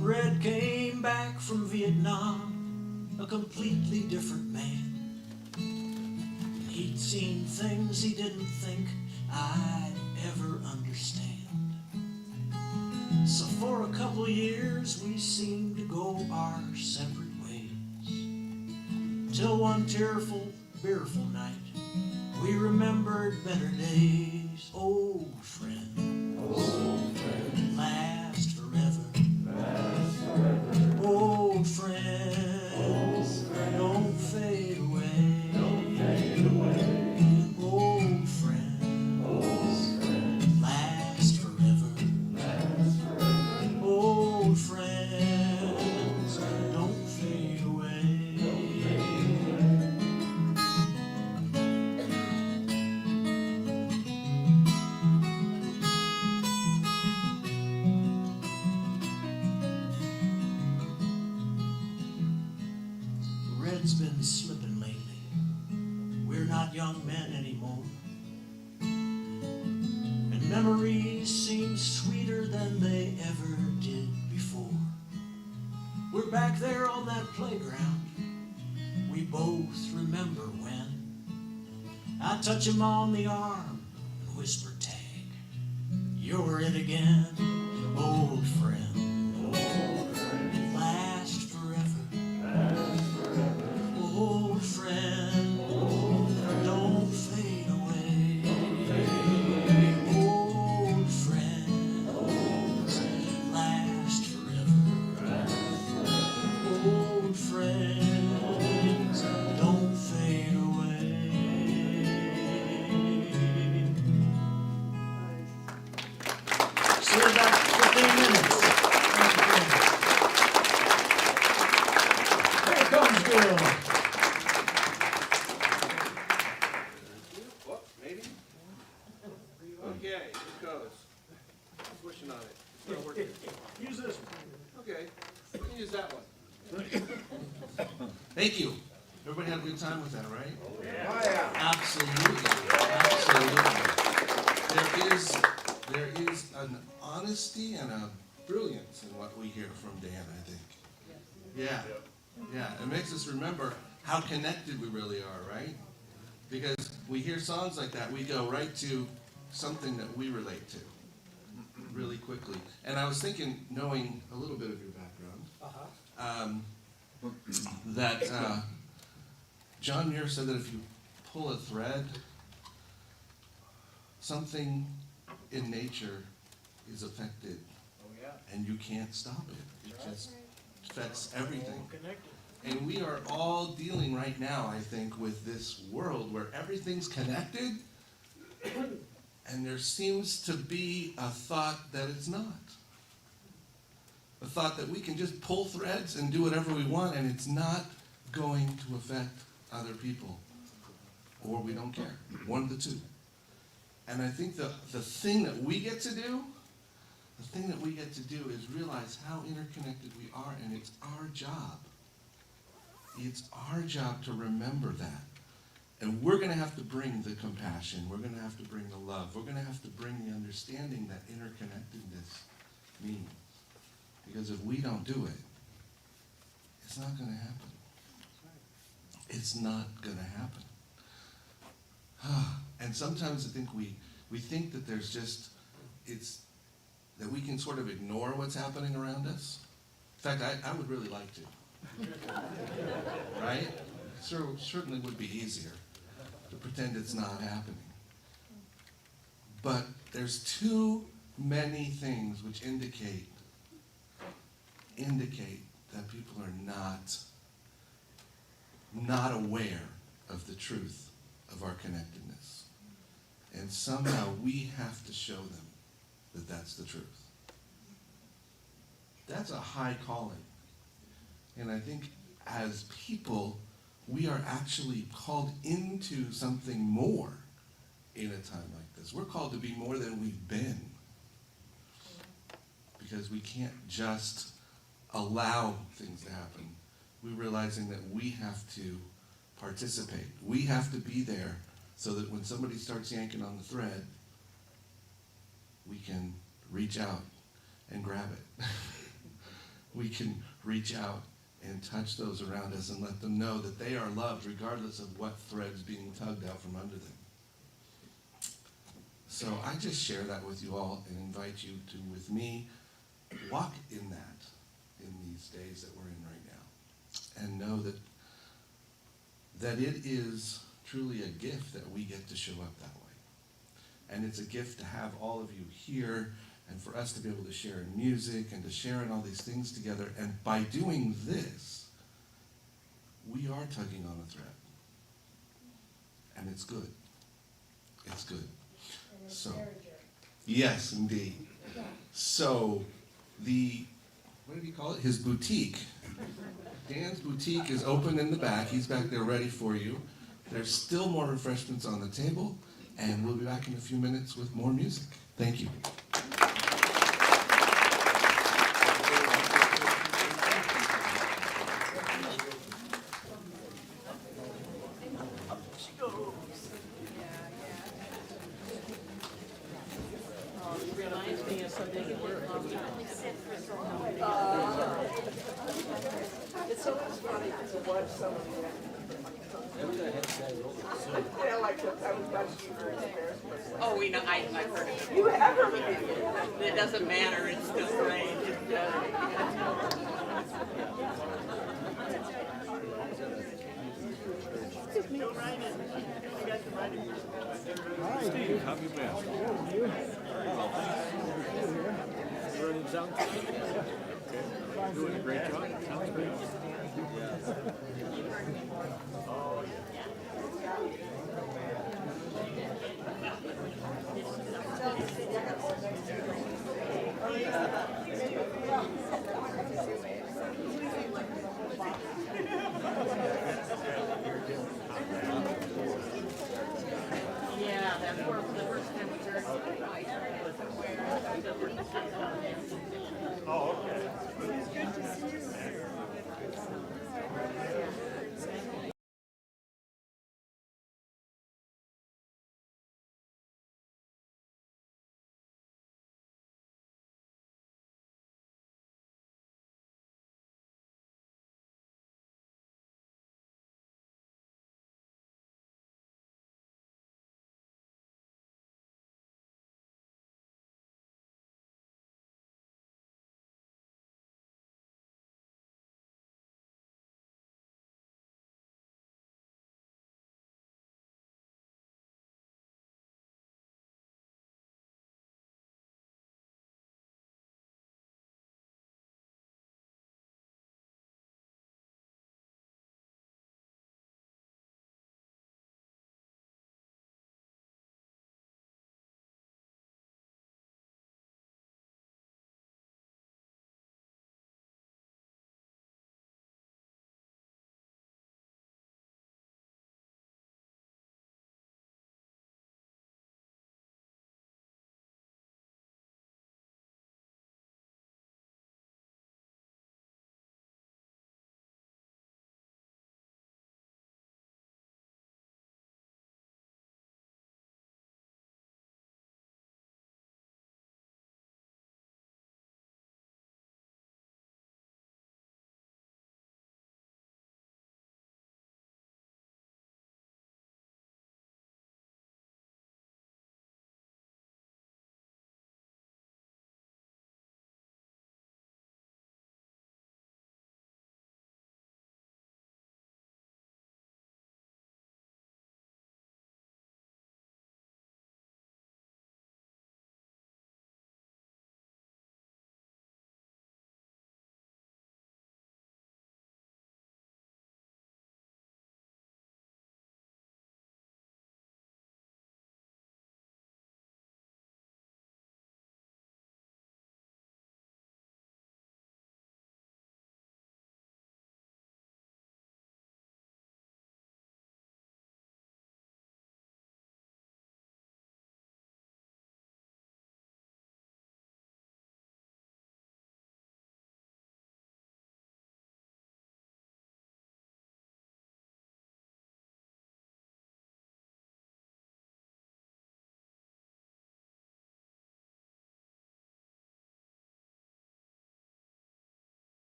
Red came back from Vietnam, a completely different man. He'd seen things he didn't think I'd ever understand. So for a couple years we seemed to go our separate ways, till one tearful, beerful night we remembered better days. Old friend, last forever. Old friend, don't fade away. young men anymore. And memories seem sweeter than they ever did before. We're back there on that playground. We both remember when I touch him on the arm and whisper, tag, you're it again, old friend. It lasts forever. Old friend, don't fade away. Old friend, last forever. Old friend, don't fade away. See you back 15 minutes. Here comes Bill. Whoop, maybe? Okay, here it goes. Pushing on it. It's not working. Use this one. Okay, we can use that one. Thank you. Everybody had a good time with that, right? Oh, yeah. Absolutely. Absolutely. There is an honesty and a brilliance in what we hear from Dan, I think. Yeah. Yeah. It makes us remember how connected we really are, right? Because we hear songs like that, we go right to something that we relate to really quickly. And I was thinking, knowing a little bit of your background, that John Muir said that if you pull a thread, something in nature is affected, and you can't stop it. It just affects everything. And we are all dealing right now, I think, with this world where everything's connected, and there seems to be a thought that it's not. A thought that we can just pull threads and do whatever we want, and it's not going to affect other people. Or we don't care. One of the two. And I think the thing that we get to do, is realize how interconnected we are, and it's our job. It's our job to remember that. And we're going to have to bring the compassion. We're going to have to bring the love. We're going to have to bring the understanding that interconnectedness means. Because if we don't do it, it's not going to happen. It's not going to happen. And sometimes I think we think that there's just, that we can sort of ignore what's happening around us. In fact, I would really like to. Right? Certainly would be easier to pretend it's not happening. But there's too many things which indicate that people are not aware of the truth of our connectedness. And somehow we have to show them that that's the truth. That's a high calling. And I think as people, we are actually called into something more in a time like this. We're called to be more than we've been. Because we can't just allow things to happen. We're realizing that we have to participate. We have to be there so that when somebody starts yanking on the thread, we can reach out and grab it. We can reach out and touch those around us and let them know that they are loved regardless of what thread's being tugged out from under them. So I just share that with you all and invite you to, with me, walk in that in these days that we're in right now. And know that it is truly a gift that we get to show up that way. And it's a gift to have all of you here and for us to be able to share in music and to share in all these things together. And by doing this, we are tugging on a thread. And it's good. It's good. So, yes, indeed. So, what did he call it? His boutique. Dan's boutique is open in the back. He's back there ready for you. There's still more refreshments on the table, and we'll be back in a few minutes with more music. Thank you. She goes. It's always funny to watch some of the yeah, like I was watching you very embarrassed. Oh, we know, I've heard of it. You have heard of it? It doesn't matter, it's still great. Steve, how have you been? Everything sounds good? Okay. Doing a great job. Sounds great. Yeah, that poor, the first time we heard it, wasn't aware. Oh, okay.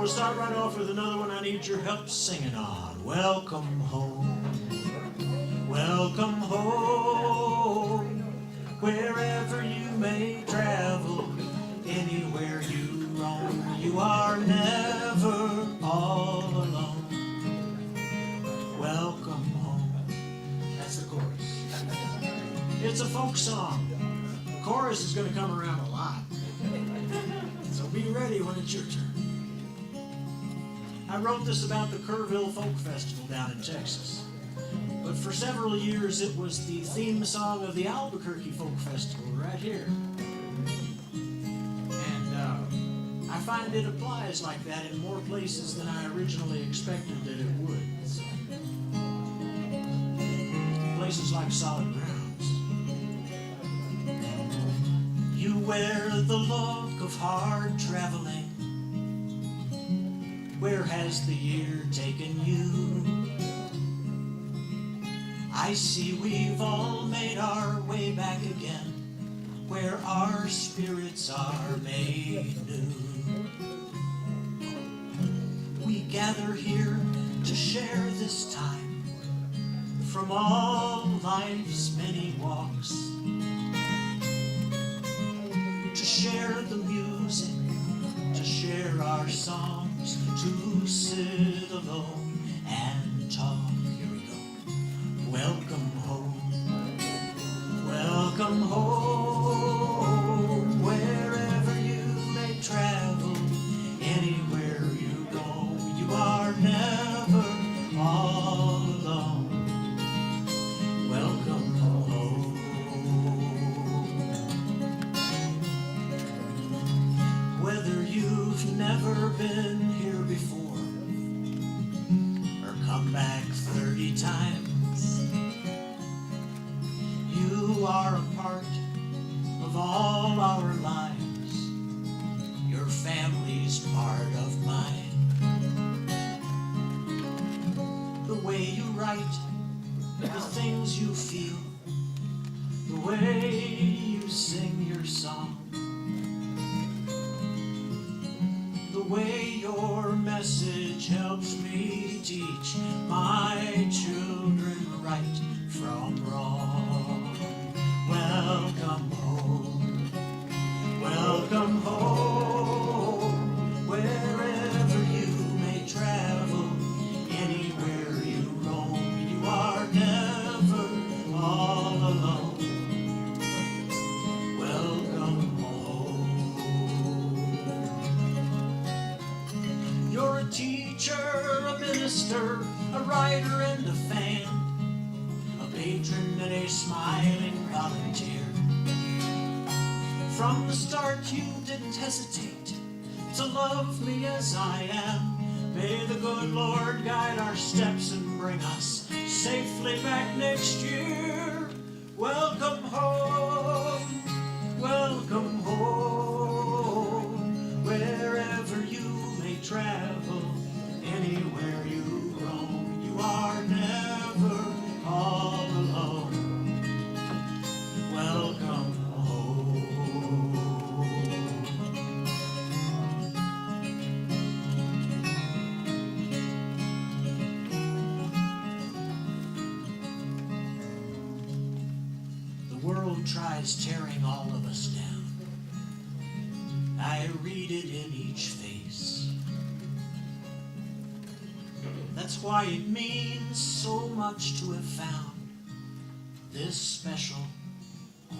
we'll start right off with another one I need your help singing on. Welcome home, welcome home, wherever you may travel, anywhere you roam, you are never all alone. Welcome home. That's the chorus. It's a folk song. The chorus is going to come around a lot. So be ready when it's your turn. I wrote this about the Kerrville Folk Festival down in Texas. But for several years it was the theme song of the Albuquerque Folk Festival right here. And I find it applies like that in more places than I originally expected that it would. So, places like Solid Grounds. You wear the look of hard traveling. Where has the year taken you? I see we've all made our way back again, where our spirits are made new. We gather here to share this time from all life's many walks, to share the music, to share our songs, to sit alone and talk. Here we go. Welcome home, welcome home, wherever you may travel, anywhere you go, you are never all alone. Welcome home. Whether you've never been here before or come back 30 times, you are a part of all our lives. Your family's part of mine. The way you write, the things you feel, the way you sing your song, the way your message helps me teach my children right from wrong. Welcome home, welcome home, wherever you may travel, anywhere you roam, you are never all alone. Welcome home. You're a teacher, a minister, a writer and a fan, a patron and a smiling volunteer. From the start you didn't hesitate to love me as I am. May the good Lord guide our steps and bring us safely back next year. Welcome home, welcome home, wherever you may travel, anywhere you roam, you are never all alone. Welcome home. The world tries tearing all of us down. I read it in each face. That's why it means so much to have found this special,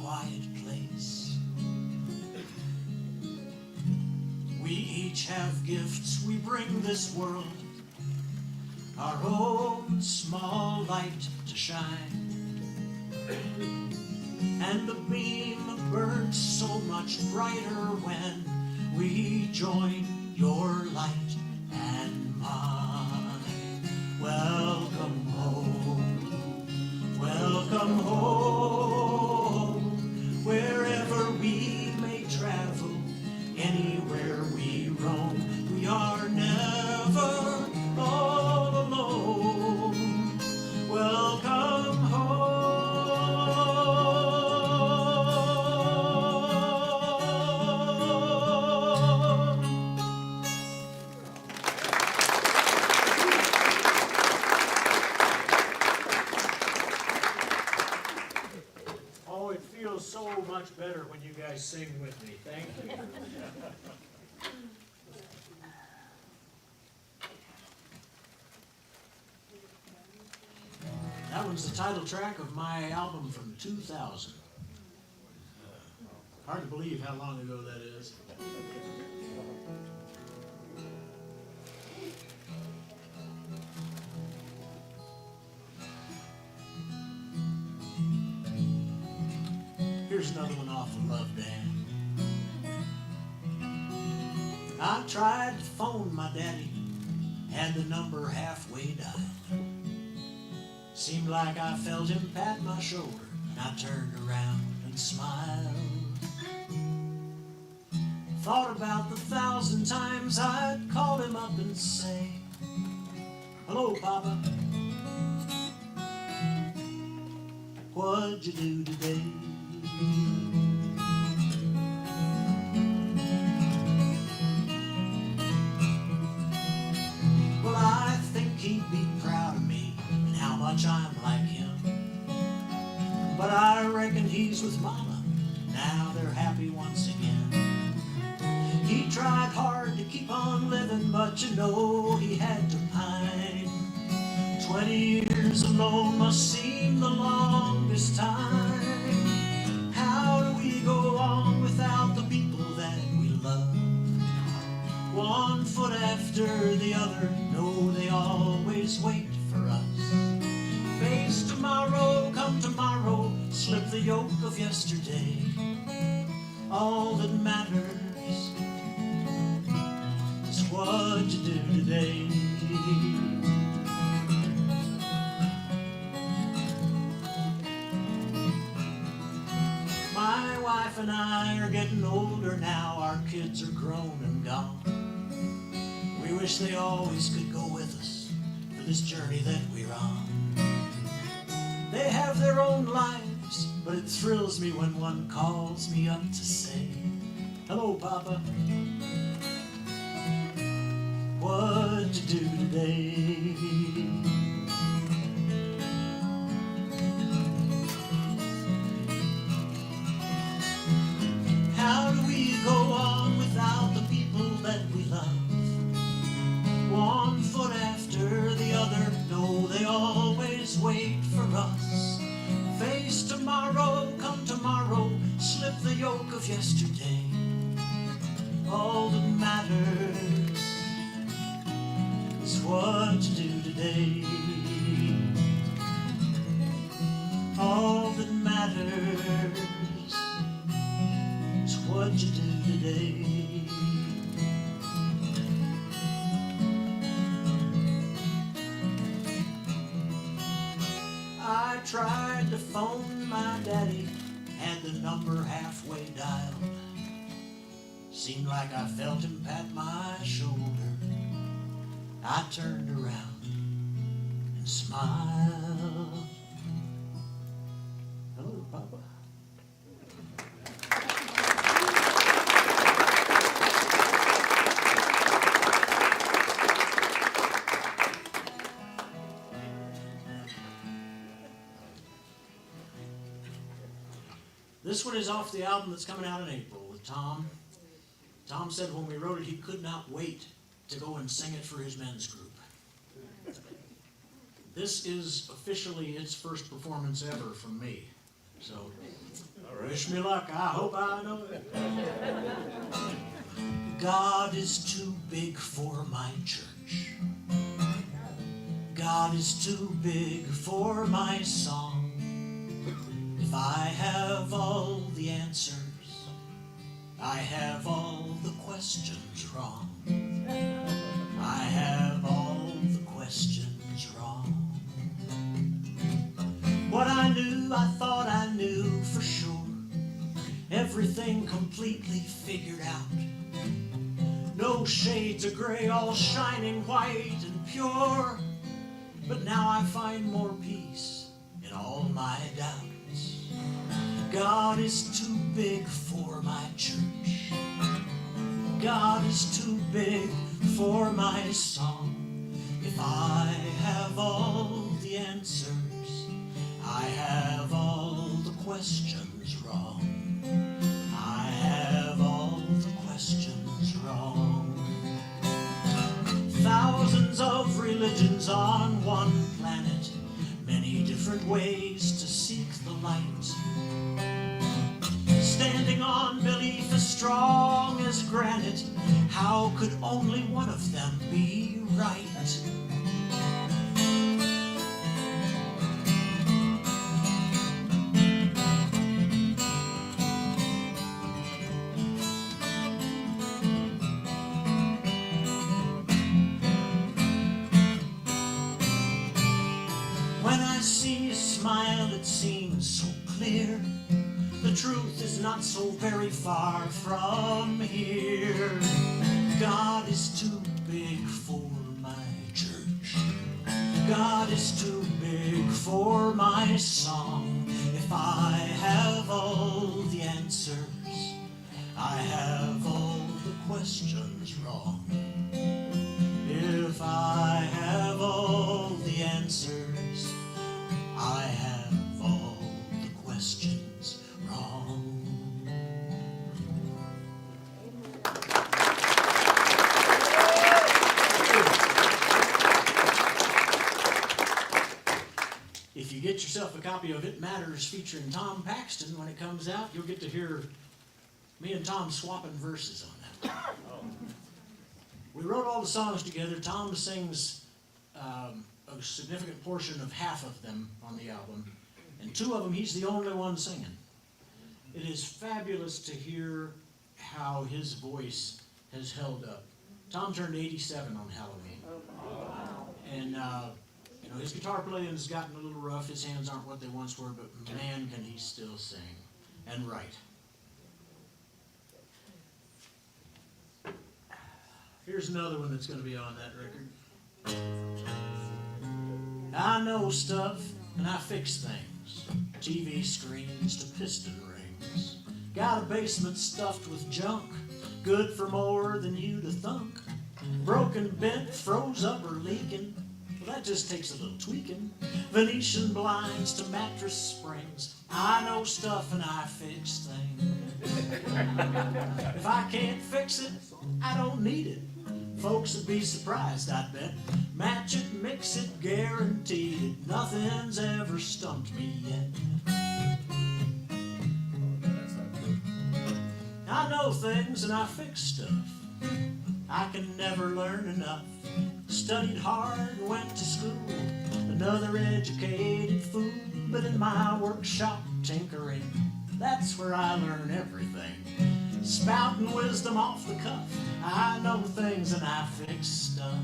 quiet place. We each have gifts we bring this world, our own small light to shine. And the beam burns so much brighter when we join your light and mine. Welcome home, welcome home, wherever we may travel, anywhere we roam, we are never all alone. Welcome home. much better when you guys sing with me. Thank you. That one's the title track of my album from 2000. Hard to believe how long ago that is. Here's another one off the Love Dam. I tried to phone my daddy, had the number halfway dialed. Seemed like I felt him pat my shoulder, and I turned around and smiled. Thought about the 1,000 times I'd call him up and say, "Hello, Papa. What'd you do today?" Well, I think he'd be proud of me and how much I'm like him. But I reckon he's with Mama, now they're happy once again. He tried hard to keep on living, but you know he had to pine. 20 years alone must seem the longest time. How do we go on without the people that we love? One foot after the other, no, they always wait for us. Face tomorrow, come tomorrow, slip the yoke of yesterday. All that matters is what you do today. My wife and I are getting older now, our kids are grown and gone. We wish they always could go with us for this journey that we're on. They have their own lives, but it thrills me when one calls me up to say, "Hello, Papa. What'd you do today?" How do we go on without the people that we love? One foot after the other, no, they always wait for us. Face tomorrow, come tomorrow, slip the yoke of yesterday. All that matters is what you do today. All that matters is what you do today. I tried to phone my daddy, had the number halfway dialed. Seemed like I felt him pat my shoulder. I turned around and smiled. Hello, Papa. This one is off the album that's coming out in April with Tom. Tom said when we wrote it, he could not wait to go and sing it for his men's group. This is officially its first performance ever from me. So, wish me luck. I hope I know it. God is too big for my church. God is too big for my song. If I have all the answers, I have all the questions wrong. I have all the questions wrong. What I knew, I thought I knew for sure. Everything completely figured out. No shades of gray, all shining white and pure. But now I find more peace in all my doubts. God is too big for my church. God is too big for my song. If I have all the answers, I have all the questions wrong. ways to seek the light. Standing on belief as strong as granite, how could only one of them be right? When I see a smile, it seems so clear. The truth is not so very far from here. God is too big for my church. God is too big for my song. If I have all the answers, I have all the questions wrong. If I have all the answers, I have all the questions wrong. If you get yourself a copy of It Matters featuring Tom Paxton when it comes out, you'll get to hear me and Tom swapping verses on that. We wrote all the songs together. Tom sings a significant portion of half of them on the album, and 2 of them he's the only one singing. It is fabulous to hear how his voice has held up. Tom turned 87 on Halloween, and his guitar playing has gotten a little rough. His hands aren't what they once were, but man, can he still sing and write. Here's another one that's going to be on that record. I know stuff and I fix things. TV screens to piston rings. Got a basement stuffed with junk, good for more than you'd have thunk. Broken, bent, froze up or leaking. Well, that just takes a little tweaking. Venetian blinds to mattress springs. I know stuff and I fix things. If I can't fix it, I don't need it. Folks would be surprised, I bet. Match it, mix it, guaranteed it. Nothing's ever stumped me yet. I know things and I fix stuff. I can never learn enough. Studied hard, went to school. Another educated fool. But in my workshop tinkering, that's where I learn everything. Spouting wisdom off the cuff. I know things and I fix stuff.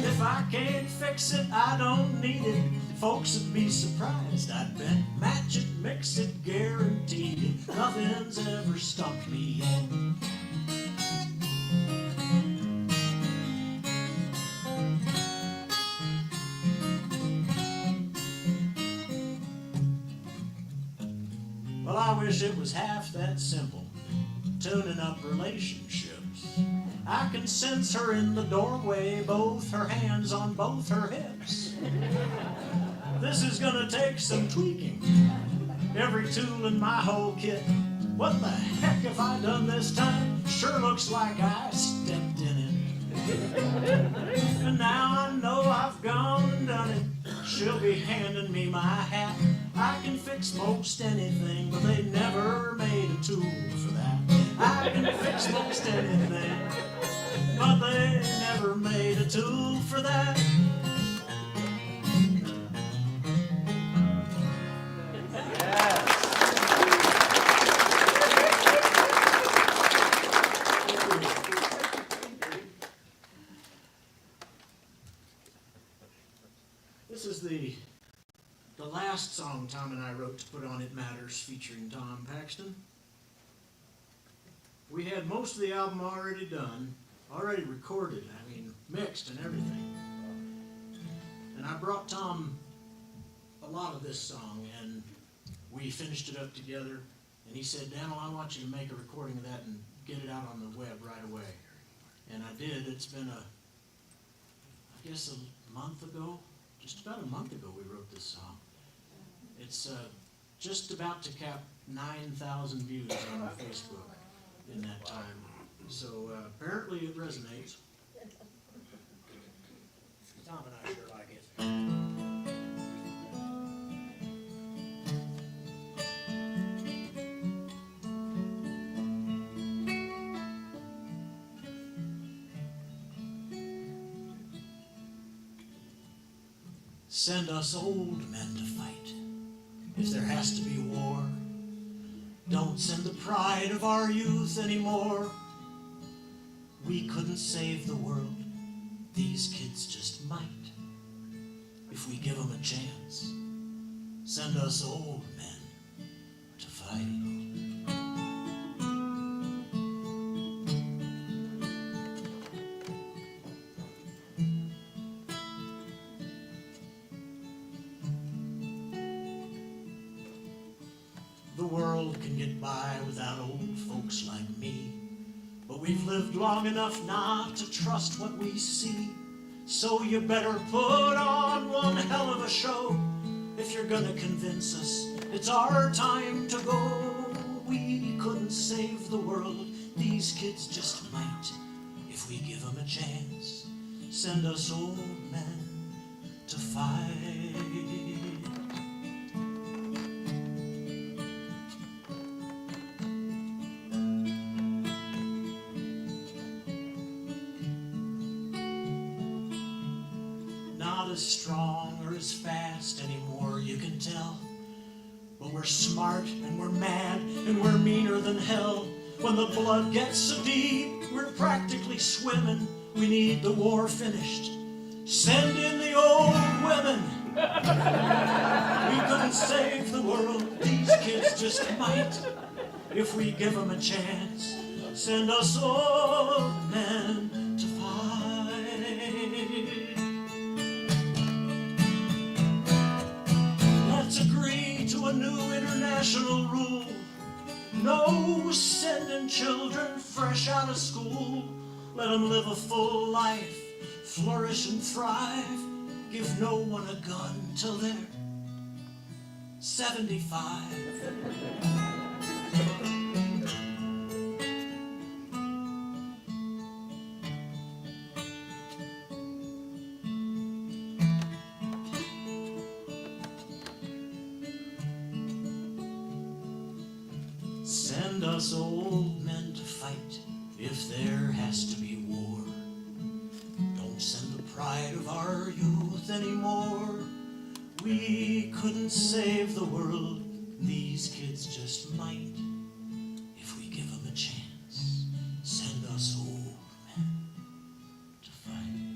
If I can't fix it, I don't need it. Folks would be surprised, I bet. Match it, mix it, guaranteed it. Nothing's ever stumped me yet. Well, I wish it was half that simple, tuning up relationships. I can sense her in the doorway, both her hands on both her hips. This is gonna take some tweaking, every tool in my whole kit. What the heck have I done this time? Sure looks like I stepped in it. And now I know I've gone and done it. She'll be handing me my hat. I can fix most anything, but they never made a tool for that. I can fix most anything, but they never made a tool for that. This is the last song Tom and I wrote to put on It Matters featuring Tom Paxton. We had most of the album already done, already recorded, mixed and everything. And I brought Tom a lot of this song, and we finished it up together. And he said, Daniel, I want you to make a recording of that and get it out on the web right away. And I did. It's been I guess a month ago, just about a month ago we wrote this song. It's just about to cap 9,000 views on Facebook in that time. So apparently it resonates. Tom and I sure like it. Send us old men to fight if there has to be war. Don't send the pride of our youth anymore. We couldn't save the world, these kids just might. If we give them a chance, send us old men to fight. The world can get by without old folks like me, but we've lived long enough not to trust what we see. So you better put on one hell of a show if you're gonna convince us it's our time to go. We couldn't save the world, these kids just might. If we give them a chance, send us old men to fight. Not as strong or as fast anymore, you can tell. But we're smart and we're mad and we're meaner than hell. When the blood gets so deep, we're practically swimming. We need the war finished. Send in the old women. We couldn't save the world, these kids just might. If we give them a chance, send us old men to fight. Let's agree to a new international rule. No sending children fresh out of school. Let them live a full life, flourish and thrive. Give no one a gun till they're 75. Send us old men to fight if there has to be war. Don't send the pride of our youth anymore. We couldn't save the world, these kids just might. If we give them a chance, send us old men to fight.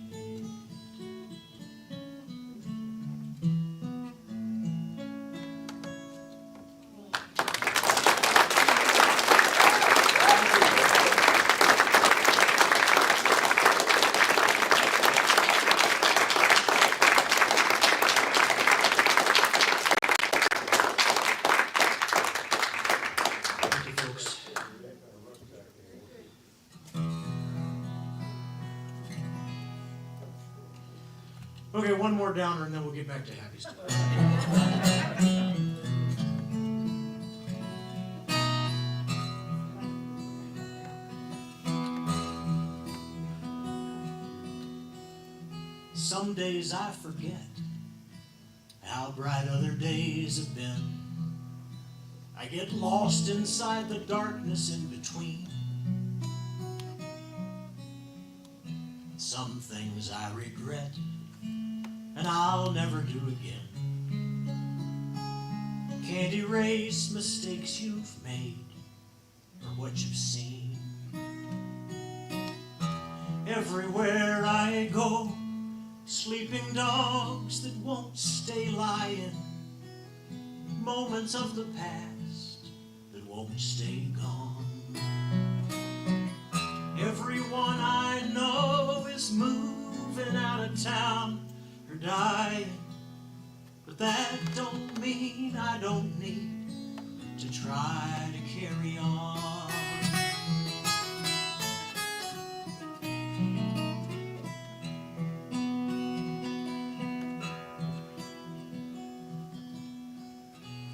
Thank you, folks. Okay, one more downer and then we'll get back to happy stuff. Some days I forget how bright other days have been. I get lost inside the darkness in between. Some things I regret and I'll never do again. Can't erase mistakes you've made or what you've seen. Everywhere I go, sleeping dogs that won't stay lying. Moments of the past that won't stay gone. Everyone I know is moving out of town or dying, but that don't mean I don't need to try to carry on.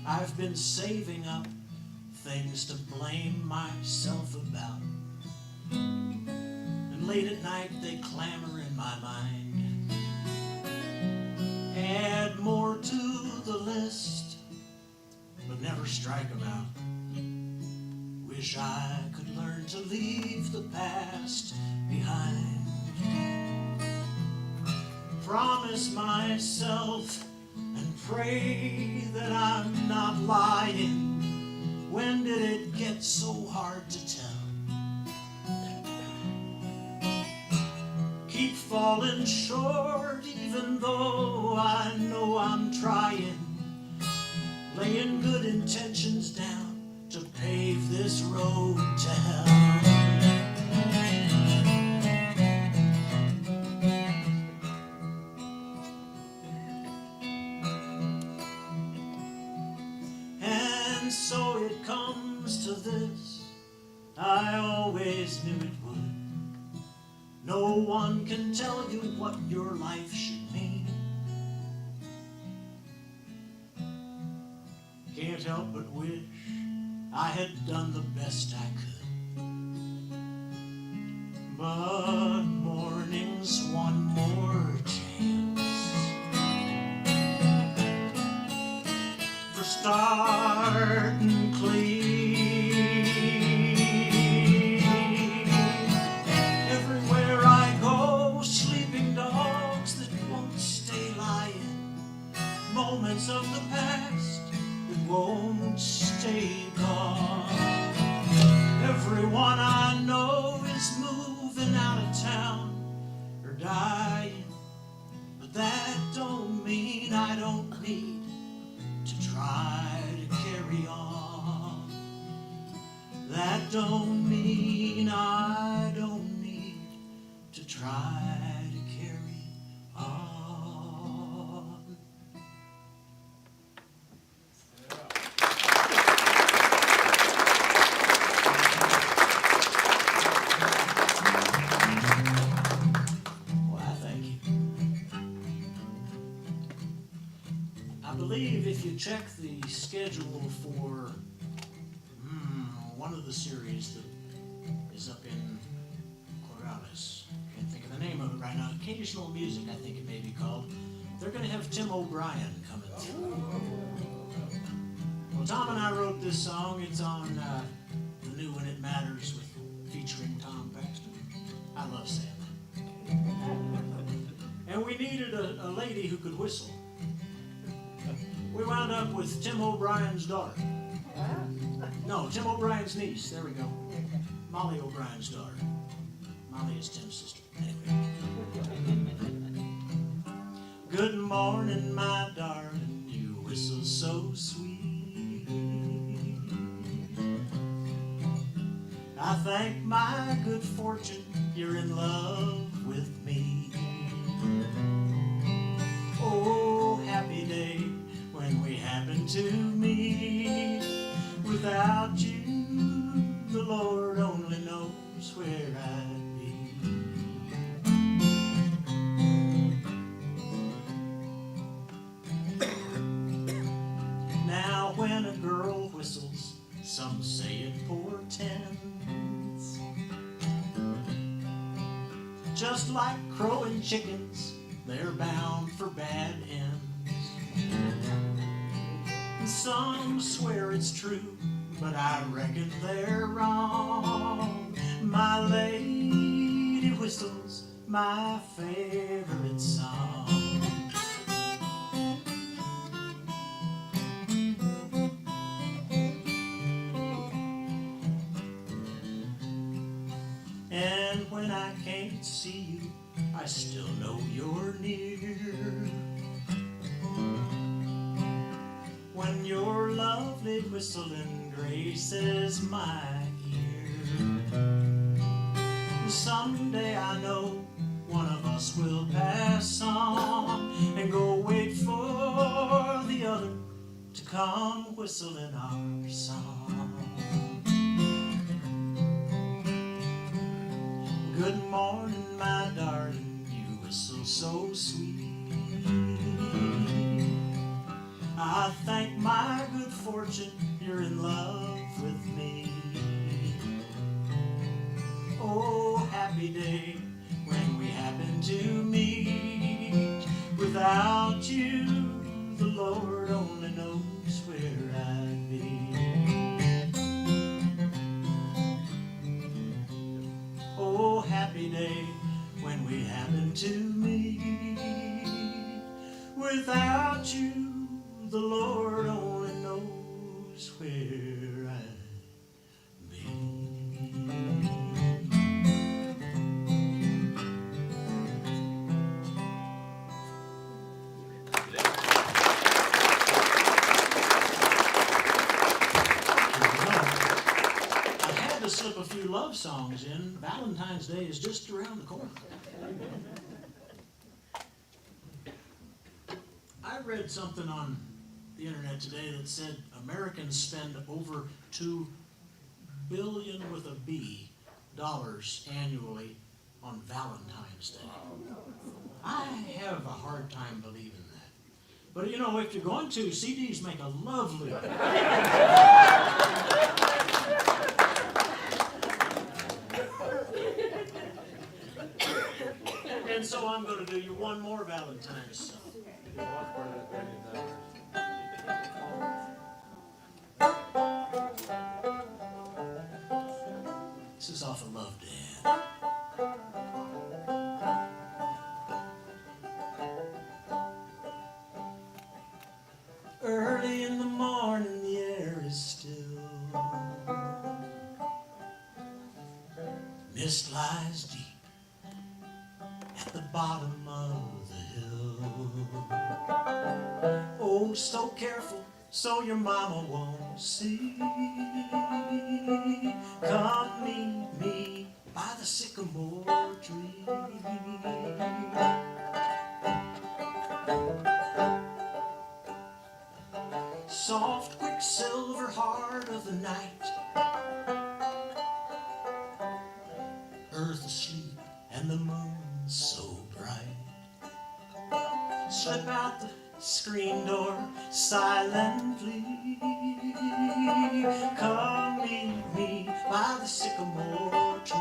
I've been saving up things to blame myself about, and late at night they clamor in my mind. Add more to the list, but never strike them out. Wish I could learn to leave the past behind. Promise myself pray that I'm not lying. When did it get so hard to tell? Keep falling short even though I know I'm trying. Laying good intentions down to pave this road to hell. And so it comes to this, I always knew it would. No one can tell you what your life should mean. Can't help but wish I had done the best I could. But morning's one more chance for starting clean. Everywhere I go, sleeping dogs that won't stay lying. Moments of the past that won't stay gone. Everyone I know is moving out of town or dying, but that don't mean I don't need to try to carry on. That don't mean I don't need to try to carry on. I believe if you check the schedule for one of the series that is up in Corrales, can't think of the name of it right now, Occasional Music I think it may be called, they're going to have Tim O'Brien coming through. Well, Tom and I wrote this song. It's on the new When It Matters with featuring Tom Paxton. I love saying that. And we needed a lady who could whistle. We wound up with Tim O'Brien's daughter. No, Tim O'Brien's niece. There we go. Molly O'Brien's daughter. Molly is Tim's sister. Anyway. Good morning, my darling. You whistle so sweet. I thank my good fortune you're in love with me. Oh, happy day when we happen to meet. Without you, the Lord only knows where I'd be. Now when a girl whistles, some say it portends. Just like crowing chickens, they're bound for bad ends. Some swear it's true, but I reckon they're wrong. My lady whistles my favorite song. And when I can't see you, I still know you're near. When your lovely whistling graces my ear. Someday I know one of us will pass on and go wait for the other to come whistling our song. Good morning, my darling, you whistle so sweet. I thank my good fortune you're in love with me. Oh, happy day when we happen to meet. Without you, the Lord only knows where I'd be. Oh, happy day when we happen to meet. Without you, the Lord only knows where I've been. I had to slip a few love songs in. Valentine's Day is just around the corner. I read something on the internet today that said Americans spend over $2 billion with a B dollars annually on Valentine's Day. I have a hard time believing that. But you know, if you're going to, CDs make a lovely. And so I'm going to do you one more Valentine's song. This is off of Love, Dad. Early in the morning, the air is still. Mist lies deep at the bottom of the hill. Oh, so careful so your mama won't see. Come meet me by the sycamore tree. Soft quicksilver heart of the night, earth asleep and the moon so bright. Slip out the screen door silently. Come meet me by the sycamore tree.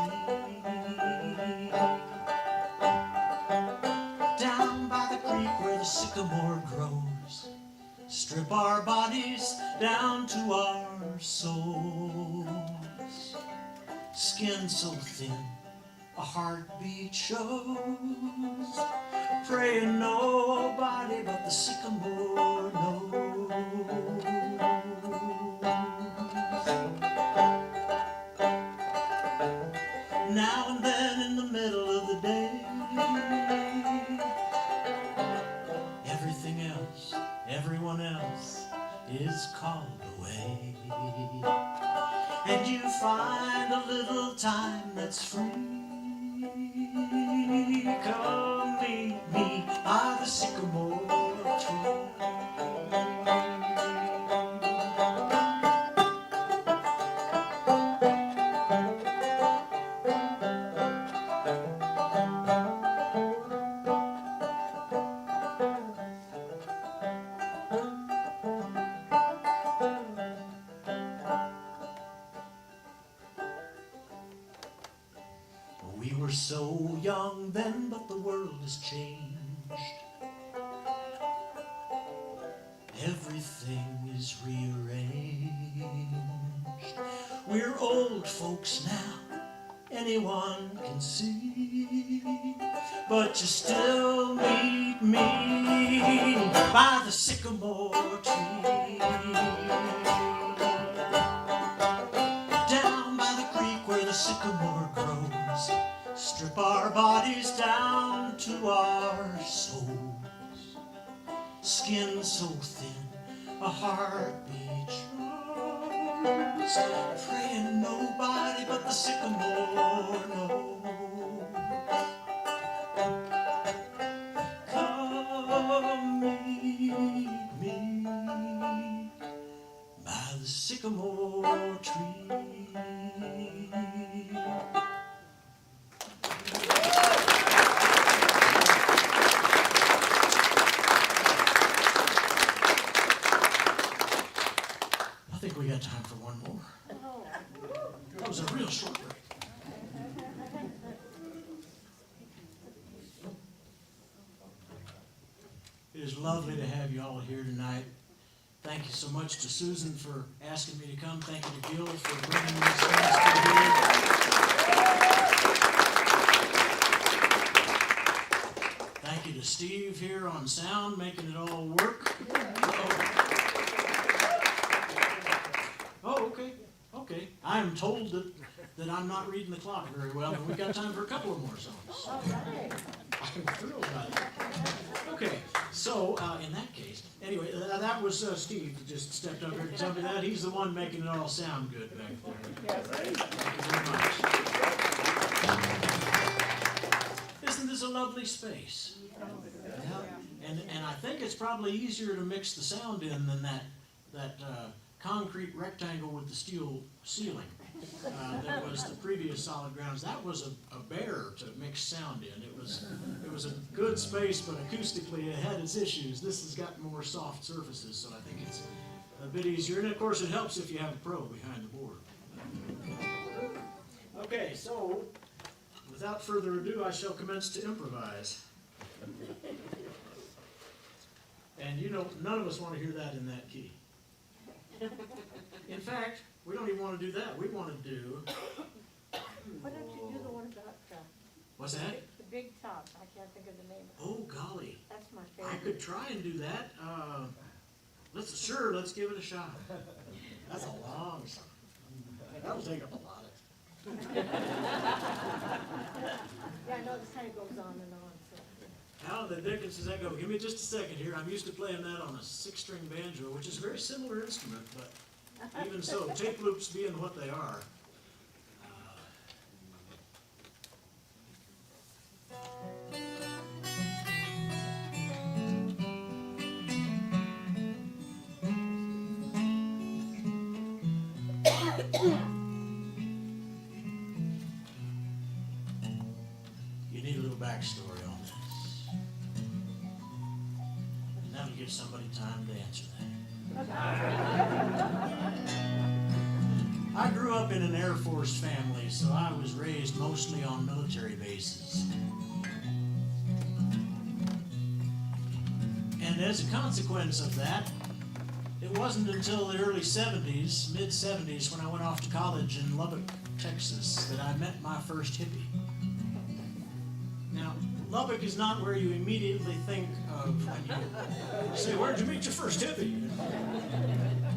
Down by the creek where the sycamore grows, strip our bodies down to our souls. Skin so thin a heartbeat shows, praying nobody but the sycamore knows. Now and then in the middle of the day, everything else, everyone else is called away, and you find a little time that's free. Come meet me by the sycamore tree. We were so young then, but the world has changed. Everything is rearranged. We're old folks now, anyone can see. But you still meet me by the sycamore tree. Down by the creek where the sycamore grows, strip our bodies down to our souls. Skin so thin, a heartbeat shows, praying nobody but the sycamore knows. Come meet me by the sycamore tree. I think we got time for one more. That was a real short break. It is lovely to have you all here tonight. Thank you so much to Susan for asking me to come. Thank you to Gil for bringing these things to here. Thank you to Steve here on sound, making it all work. am told that I'm not reading the clock very well, and we've got time for a couple of more songs. All right. I'm thrilled by that. Okay, so in that case, anyway, that was Steve who just stepped up here to tell me that. He's the one making it all sound good back there. Thank you very much. Isn't this a lovely space? Yeah. And I think it's probably easier to mix the sound in than that concrete rectangle with the steel ceiling. That was the previous solid grounds. That was a bear to mix sound in. It was a good space, but acoustically it had its issues. This has got more soft surfaces, so I think it's a bit easier. And of course, it helps if you have a pro behind the board. Okay, so without further ado, I shall commence to improvise. And you know, none of us want to hear that in that key. In fact, we don't even want to do that. We want to do... Why don't you do the one about What's that? the big top? I can't think of the name. Oh, golly. That's my I favorite. could try and do that. Let's give it a shot. That's a long song. That'll take up a lot of... Yeah, I know this kind of goes on and on, so. How the dickens does that go? Give me just a second here. I'm used to playing that on a 6-string banjo, which is a very similar instrument, but even so, tape loops being what they are. You need a little backstory on this. And that'll give somebody time to answer that. I grew up in an Air Force family, so I was raised mostly on military bases. And as a consequence of that, it wasn't until the early 70s, mid-70s, when I went off to college in Lubbock, Texas, that I met my first hippie. Now, Lubbock is not where you immediately think of when you say, "Where'd you meet your first hippie?"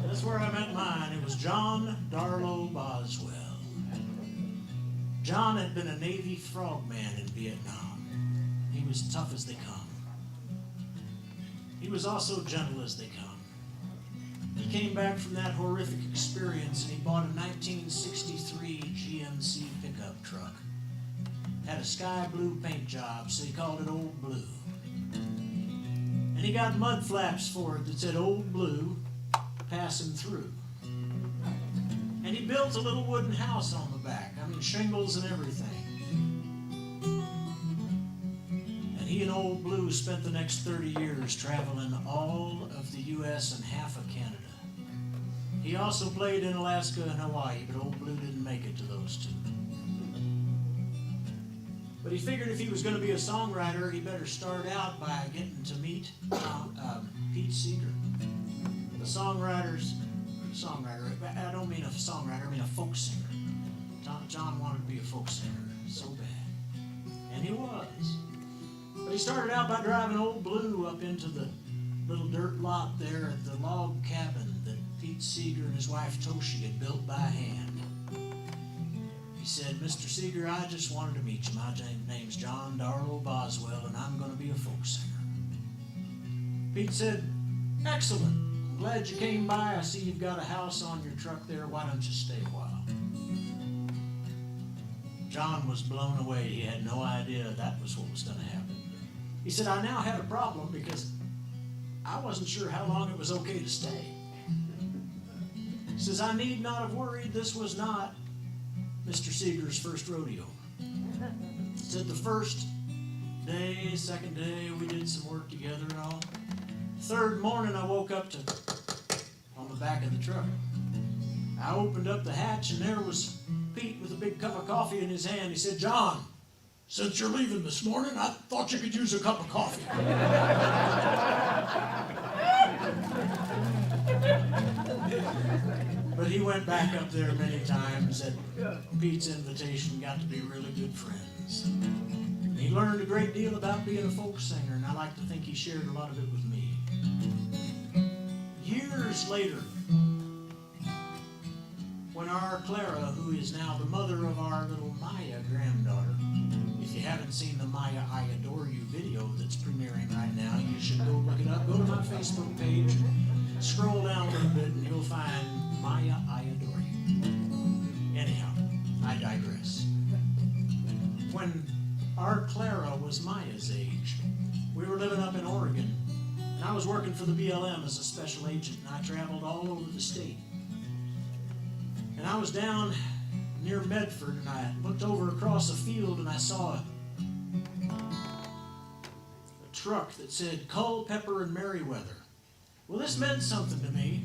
That's where I met mine. It was John Darlow Boswell. John had been a Navy frogman in Vietnam. He was tough as they come. He was also gentle as they come. He came back from that horrific experience and he bought a 1963 GMC pickup truck. Had a sky blue paint job, so he called it Old Blue. And he got mud flaps for it that said Old Blue, passing through. And he built a little wooden house on the back. I mean, shingles and everything. And he and Old Blue spent the next 30 years traveling all of the U.S. and half of Canada. He also played in Alaska and Hawaii, but Old Blue didn't make it to those two. But he figured if he was going to be a songwriter, he better start out by getting to meet Pete Seeger. The songwriter, I don't mean a songwriter, I mean a folk singer. John wanted to be a folk singer so bad. And he was. But he started out by driving Old Blue up into the little dirt lot there at the log cabin that Pete Seeger and his wife Toshi had built by hand. He said, "Mr. Seeger, I just wanted to meet you. My name's John Darlow Boswell, and I'm going to be a folk singer." Pete said, "Excellent. I'm glad you came by. I see you've got a house on your truck there. Why don't you stay a while?" John was blown away. He had no idea that was what was going to happen. He said, "I now had a problem because I wasn't sure how long it was okay to stay." He says, "I need not have worried. This was not Mr. Seeger's first rodeo." He said, "The first day, second day, we did some work together and all. Third morning, I woke up on the back of the truck. I opened up the hatch, and there was Pete with a big cup of coffee in his hand. He said, 'John, since you're leaving this morning, I thought you could use a cup of coffee.'" But he went back up there many times at Pete's invitation, got to be really good friends. And he learned a great deal about being a folk singer, and I like to think he shared a lot of it with me. Years later, when our Clara, who is now the mother of our little Maya granddaughter. If you haven't seen the Maya I Adore You video that's premiering right now, you should go look it up. Go to my Facebook page, scroll down a little bit, and you'll find Maya I Adore You. Anyhow, I digress. When our Clara was Maya's age, we were living up in Oregon, and I was working for the BLM as a special agent, and I traveled all over the state. And I was down near Medford, and I looked over across a field, and I saw a truck that said Culpeper and Merriweather. Well, this meant something to me,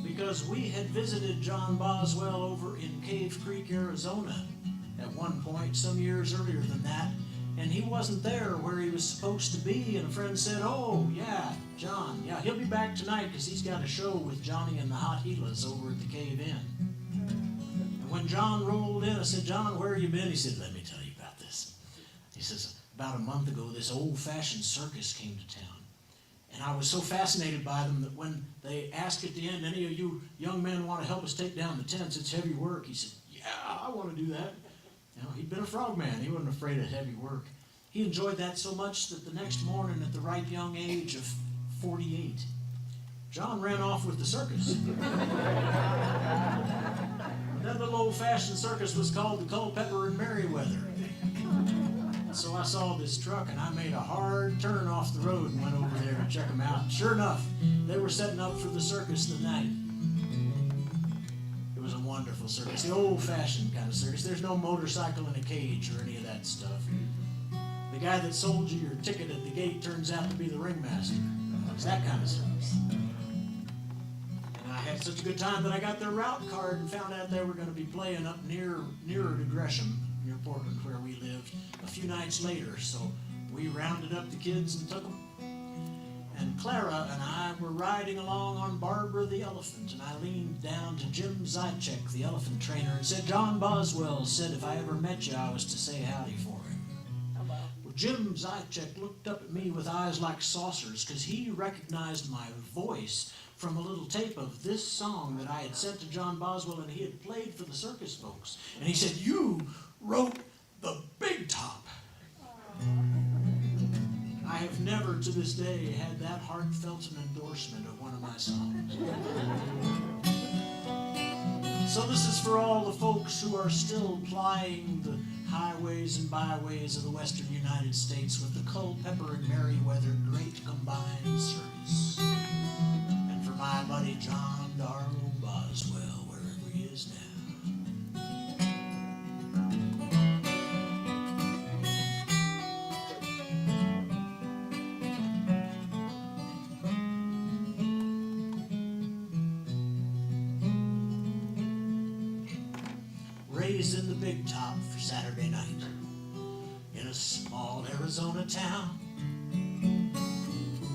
because we had visited John Boswell over in Cave Creek, Arizona at one point, some years earlier than that, and he wasn't there where he was supposed to be, and a friend said, "Oh, yeah, John, yeah, he'll be back tonight because he's got a show with Johnny and the Hot Heelas over at the Cave Inn." And when John rolled in, I said, "John, where have you been?" He said, "Let me tell you about this." He says, "About a month ago, this old-fashioned circus came to town. And I was so fascinated by them that when they asked at the end, 'Any of you young men want to help us take down the tents? It's heavy work.' He said, 'Yeah, I want to do that.'" You know, he'd been a frogman. He wasn't afraid of heavy work. He enjoyed that so much that the next morning, at the right young age of 48, John ran off with the circus. That little old-fashioned circus was called the Culpeper and Merriweather. So I saw this truck, and I made a hard turn off the road and went over there to check them out. Sure enough, they were setting up for the circus the night. It was a wonderful circus, the old-fashioned kind of circus. There's no motorcycle in a cage or any of that stuff. The guy that sold you your ticket at the gate turns out to be the ringmaster. It's that kind of circus. And I had such a good time that I got their route card and found out they were going to be playing up nearer to Gresham, near Portland, where we lived, a few nights later. So we rounded up the kids and took them. And Clara and I were riding along on Barbara the elephant, and I leaned down to Jim Zychek, the elephant trainer, and said, "John Boswell said if I ever met you, I was to say howdy for him." Well, Jim Zychek looked up at me with eyes like saucers, because he recognized my voice from a little tape of this song that I had sent to John Boswell, and he had played for the circus folks. And he said, "You wrote the Big Top." I have never to this day had that heartfelt an endorsement of one of my songs. So this is for all the folks who are still plying the highways and byways of the western United States with the Culpeper and Merriweather Great Combined Service. And for my buddy John Darrell Boswell, wherever he is now. In the Big Top for Saturday night in a small Arizona town,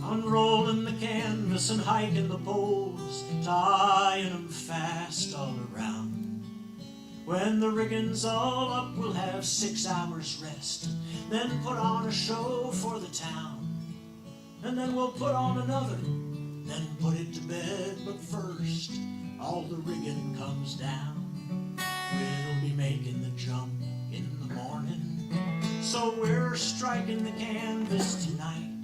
unrolling the canvas and hiking the poles, tying them fast all around. When the rigging's all up, we'll have 6 hours rest, then put on a show for the town, and then we'll put on another, then put it to bed. But first, all the rigging comes down. We'll be making the jump in the morning, so we're striking the canvas tonight.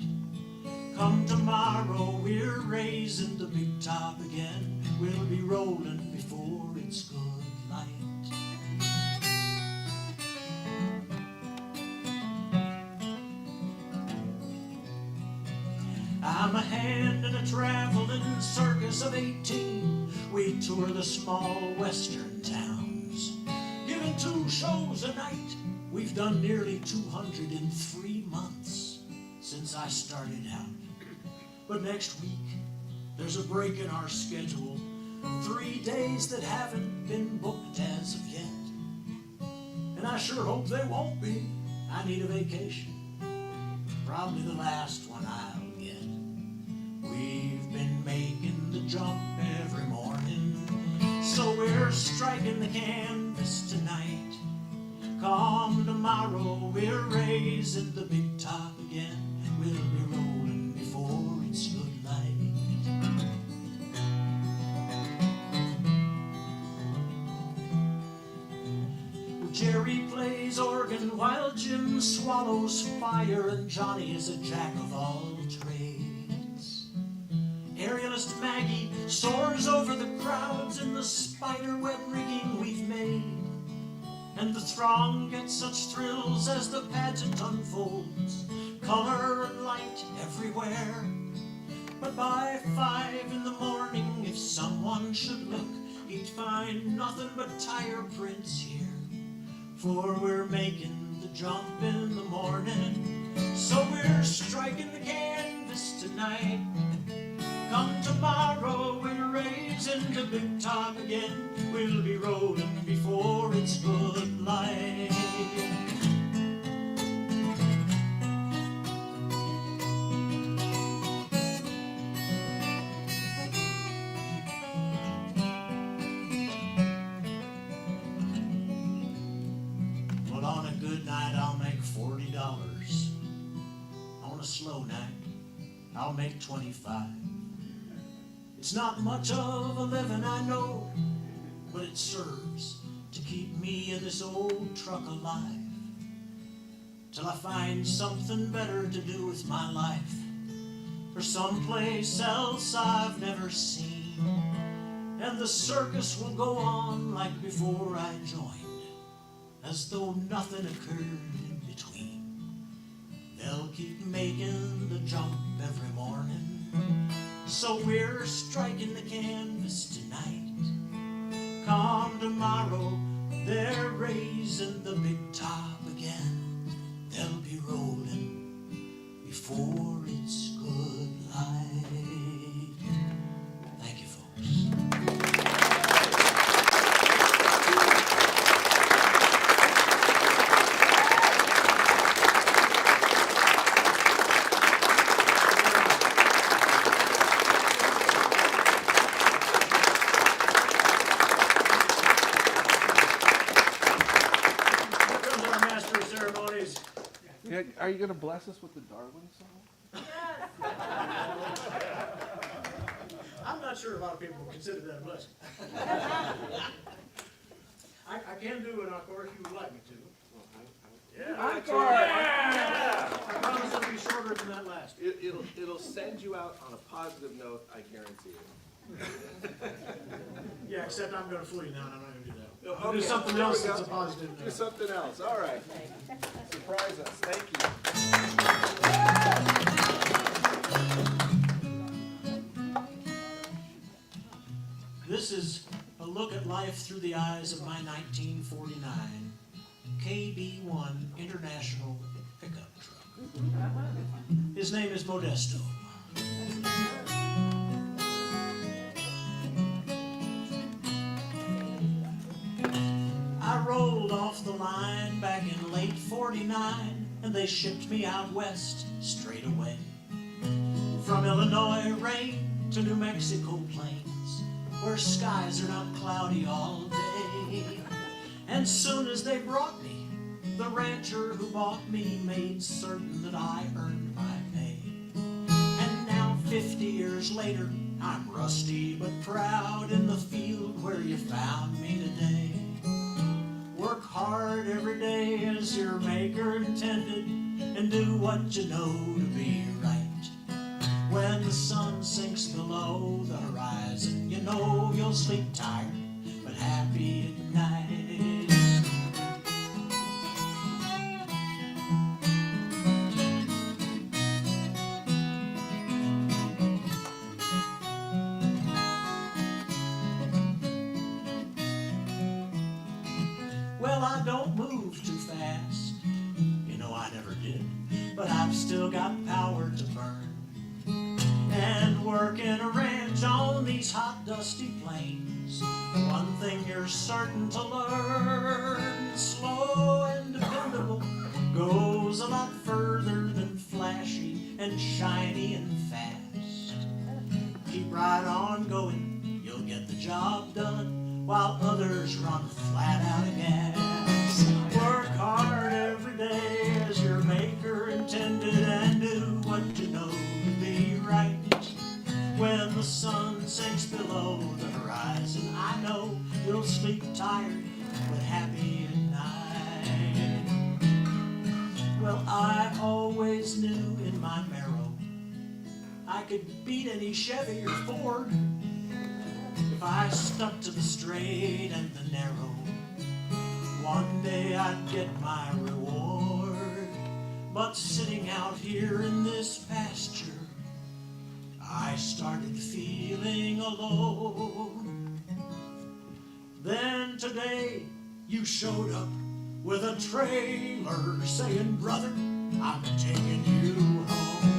Come tomorrow, we're raising the Big Top again. We'll be rolling before it's good light. I'm a hand in a traveling circus of 18. We tour the small western towns, giving 2 shows a night. We've done nearly 200 in 3 months since I started out. But next week, there's a break in our schedule. 3 days that haven't been booked as of yet. And I sure hope they won't be. I need a vacation, probably the last one I'll get. We've been making the jump every morning, so we're striking the canvas tonight. Come tomorrow, we're raising the Big Top again. We'll be rolling before it's good light. plays organ while Jim swallows fire, and Johnny is a jack of all trades. Aerialist Maggie soars over the crowds in the spider web rigging we've made, and the throng gets such thrills as the pageant unfolds, color and light everywhere. But by 5 in the morning, if someone should look, he'd find nothing but tire prints here. For we're making the jump in the morning, so we're striking the canvas tonight. Come tomorrow, we're raising the big top again. We'll be rolling before it's good light. Well, on a good night, I'll make $40. On a slow night, I'll make 25. It's not much of a living, I know, but it serves to keep me in this old truck alive, till I find something better to do with my life, or someplace else I've never seen, and the circus will go on like before I joined, as though nothing occurred in between. They'll keep making the jump every morning, so we're striking the canvas tonight. Come tomorrow, they're raising the big top again. They'll be rolling before it's good light. Thank you, folks. Yeah, are you going to bless us with the Darwin song? I'm not sure a lot of people would consider that a blessing. I can do an encore if you would like me to. Yeah, Encore! I promise it'll be shorter than that last. It'll send you out on a positive note, I guarantee you. Yeah, except I'm going to fool you now, and I'm not going to do that. Okay, I'll do something there we else go. that's a positive Do note. something else. All right. Surprise us. Thank you. This is a look at life through the eyes of my 1949 KB1 International pickup truck. His name is Modesto. I rolled off the line back in late 49, and they shipped me out west straight away. From Illinois rain to New Mexico plains, where skies are not cloudy all day. And soon as they brought me, the rancher who bought me made certain that I earned my pay. And now 50 years later, I'm rusty but proud in the field where you found me today. Work hard every day as your maker intended, and do what you know to be right. When the sun sinks below the horizon, you know you'll sleep tired but happy at night. Well, I don't move too fast, you know I never did, but I've still got power to burn. And working a ranch on these hot, dusty plains, one thing you're certain to learn: slow and dependable goes a lot further than flashy and shiny and fast. Keep right on going, you'll get the job done, while others run flat out of gas. Work hard every day as your maker intended, and do what you know to be right. When the sun sinks below the horizon, I know you'll sleep tired but happy at night. could beat any Chevy or Ford if I stuck to the straight and the narrow. One day I'd get my reward, but sitting out here in this pasture, I started feeling alone. Then today you showed up with a trailer saying, brother, I'm taking you home.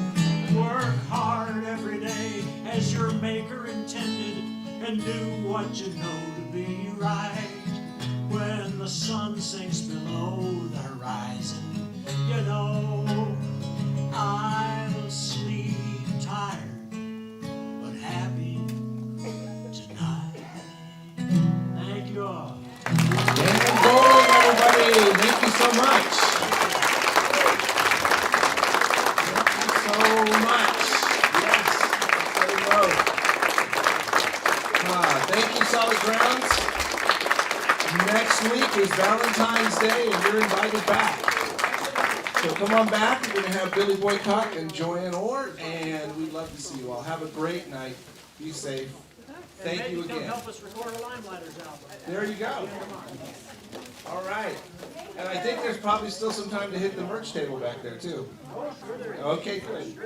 Work hard every day as your maker intended, and do what you know to be right. When the sun sinks below the horizon, you know I'll sleep tired but happy tonight. Thank you all. Dan Boling, everybody, thank you so much. Thank you so much. Yes, there we go. Thank you, Solid Grounds. Next week is Valentine's Day, and you're invited back. So come on back. We're going to have Billy Boycott and Joanne Orr, and we'd love to see you all. Have a great night. Be safe. Thank you again. Help us record a Limelighters album. There you go. All right. And I think there's probably still some time to hit the merch table back there, too. Okay, good.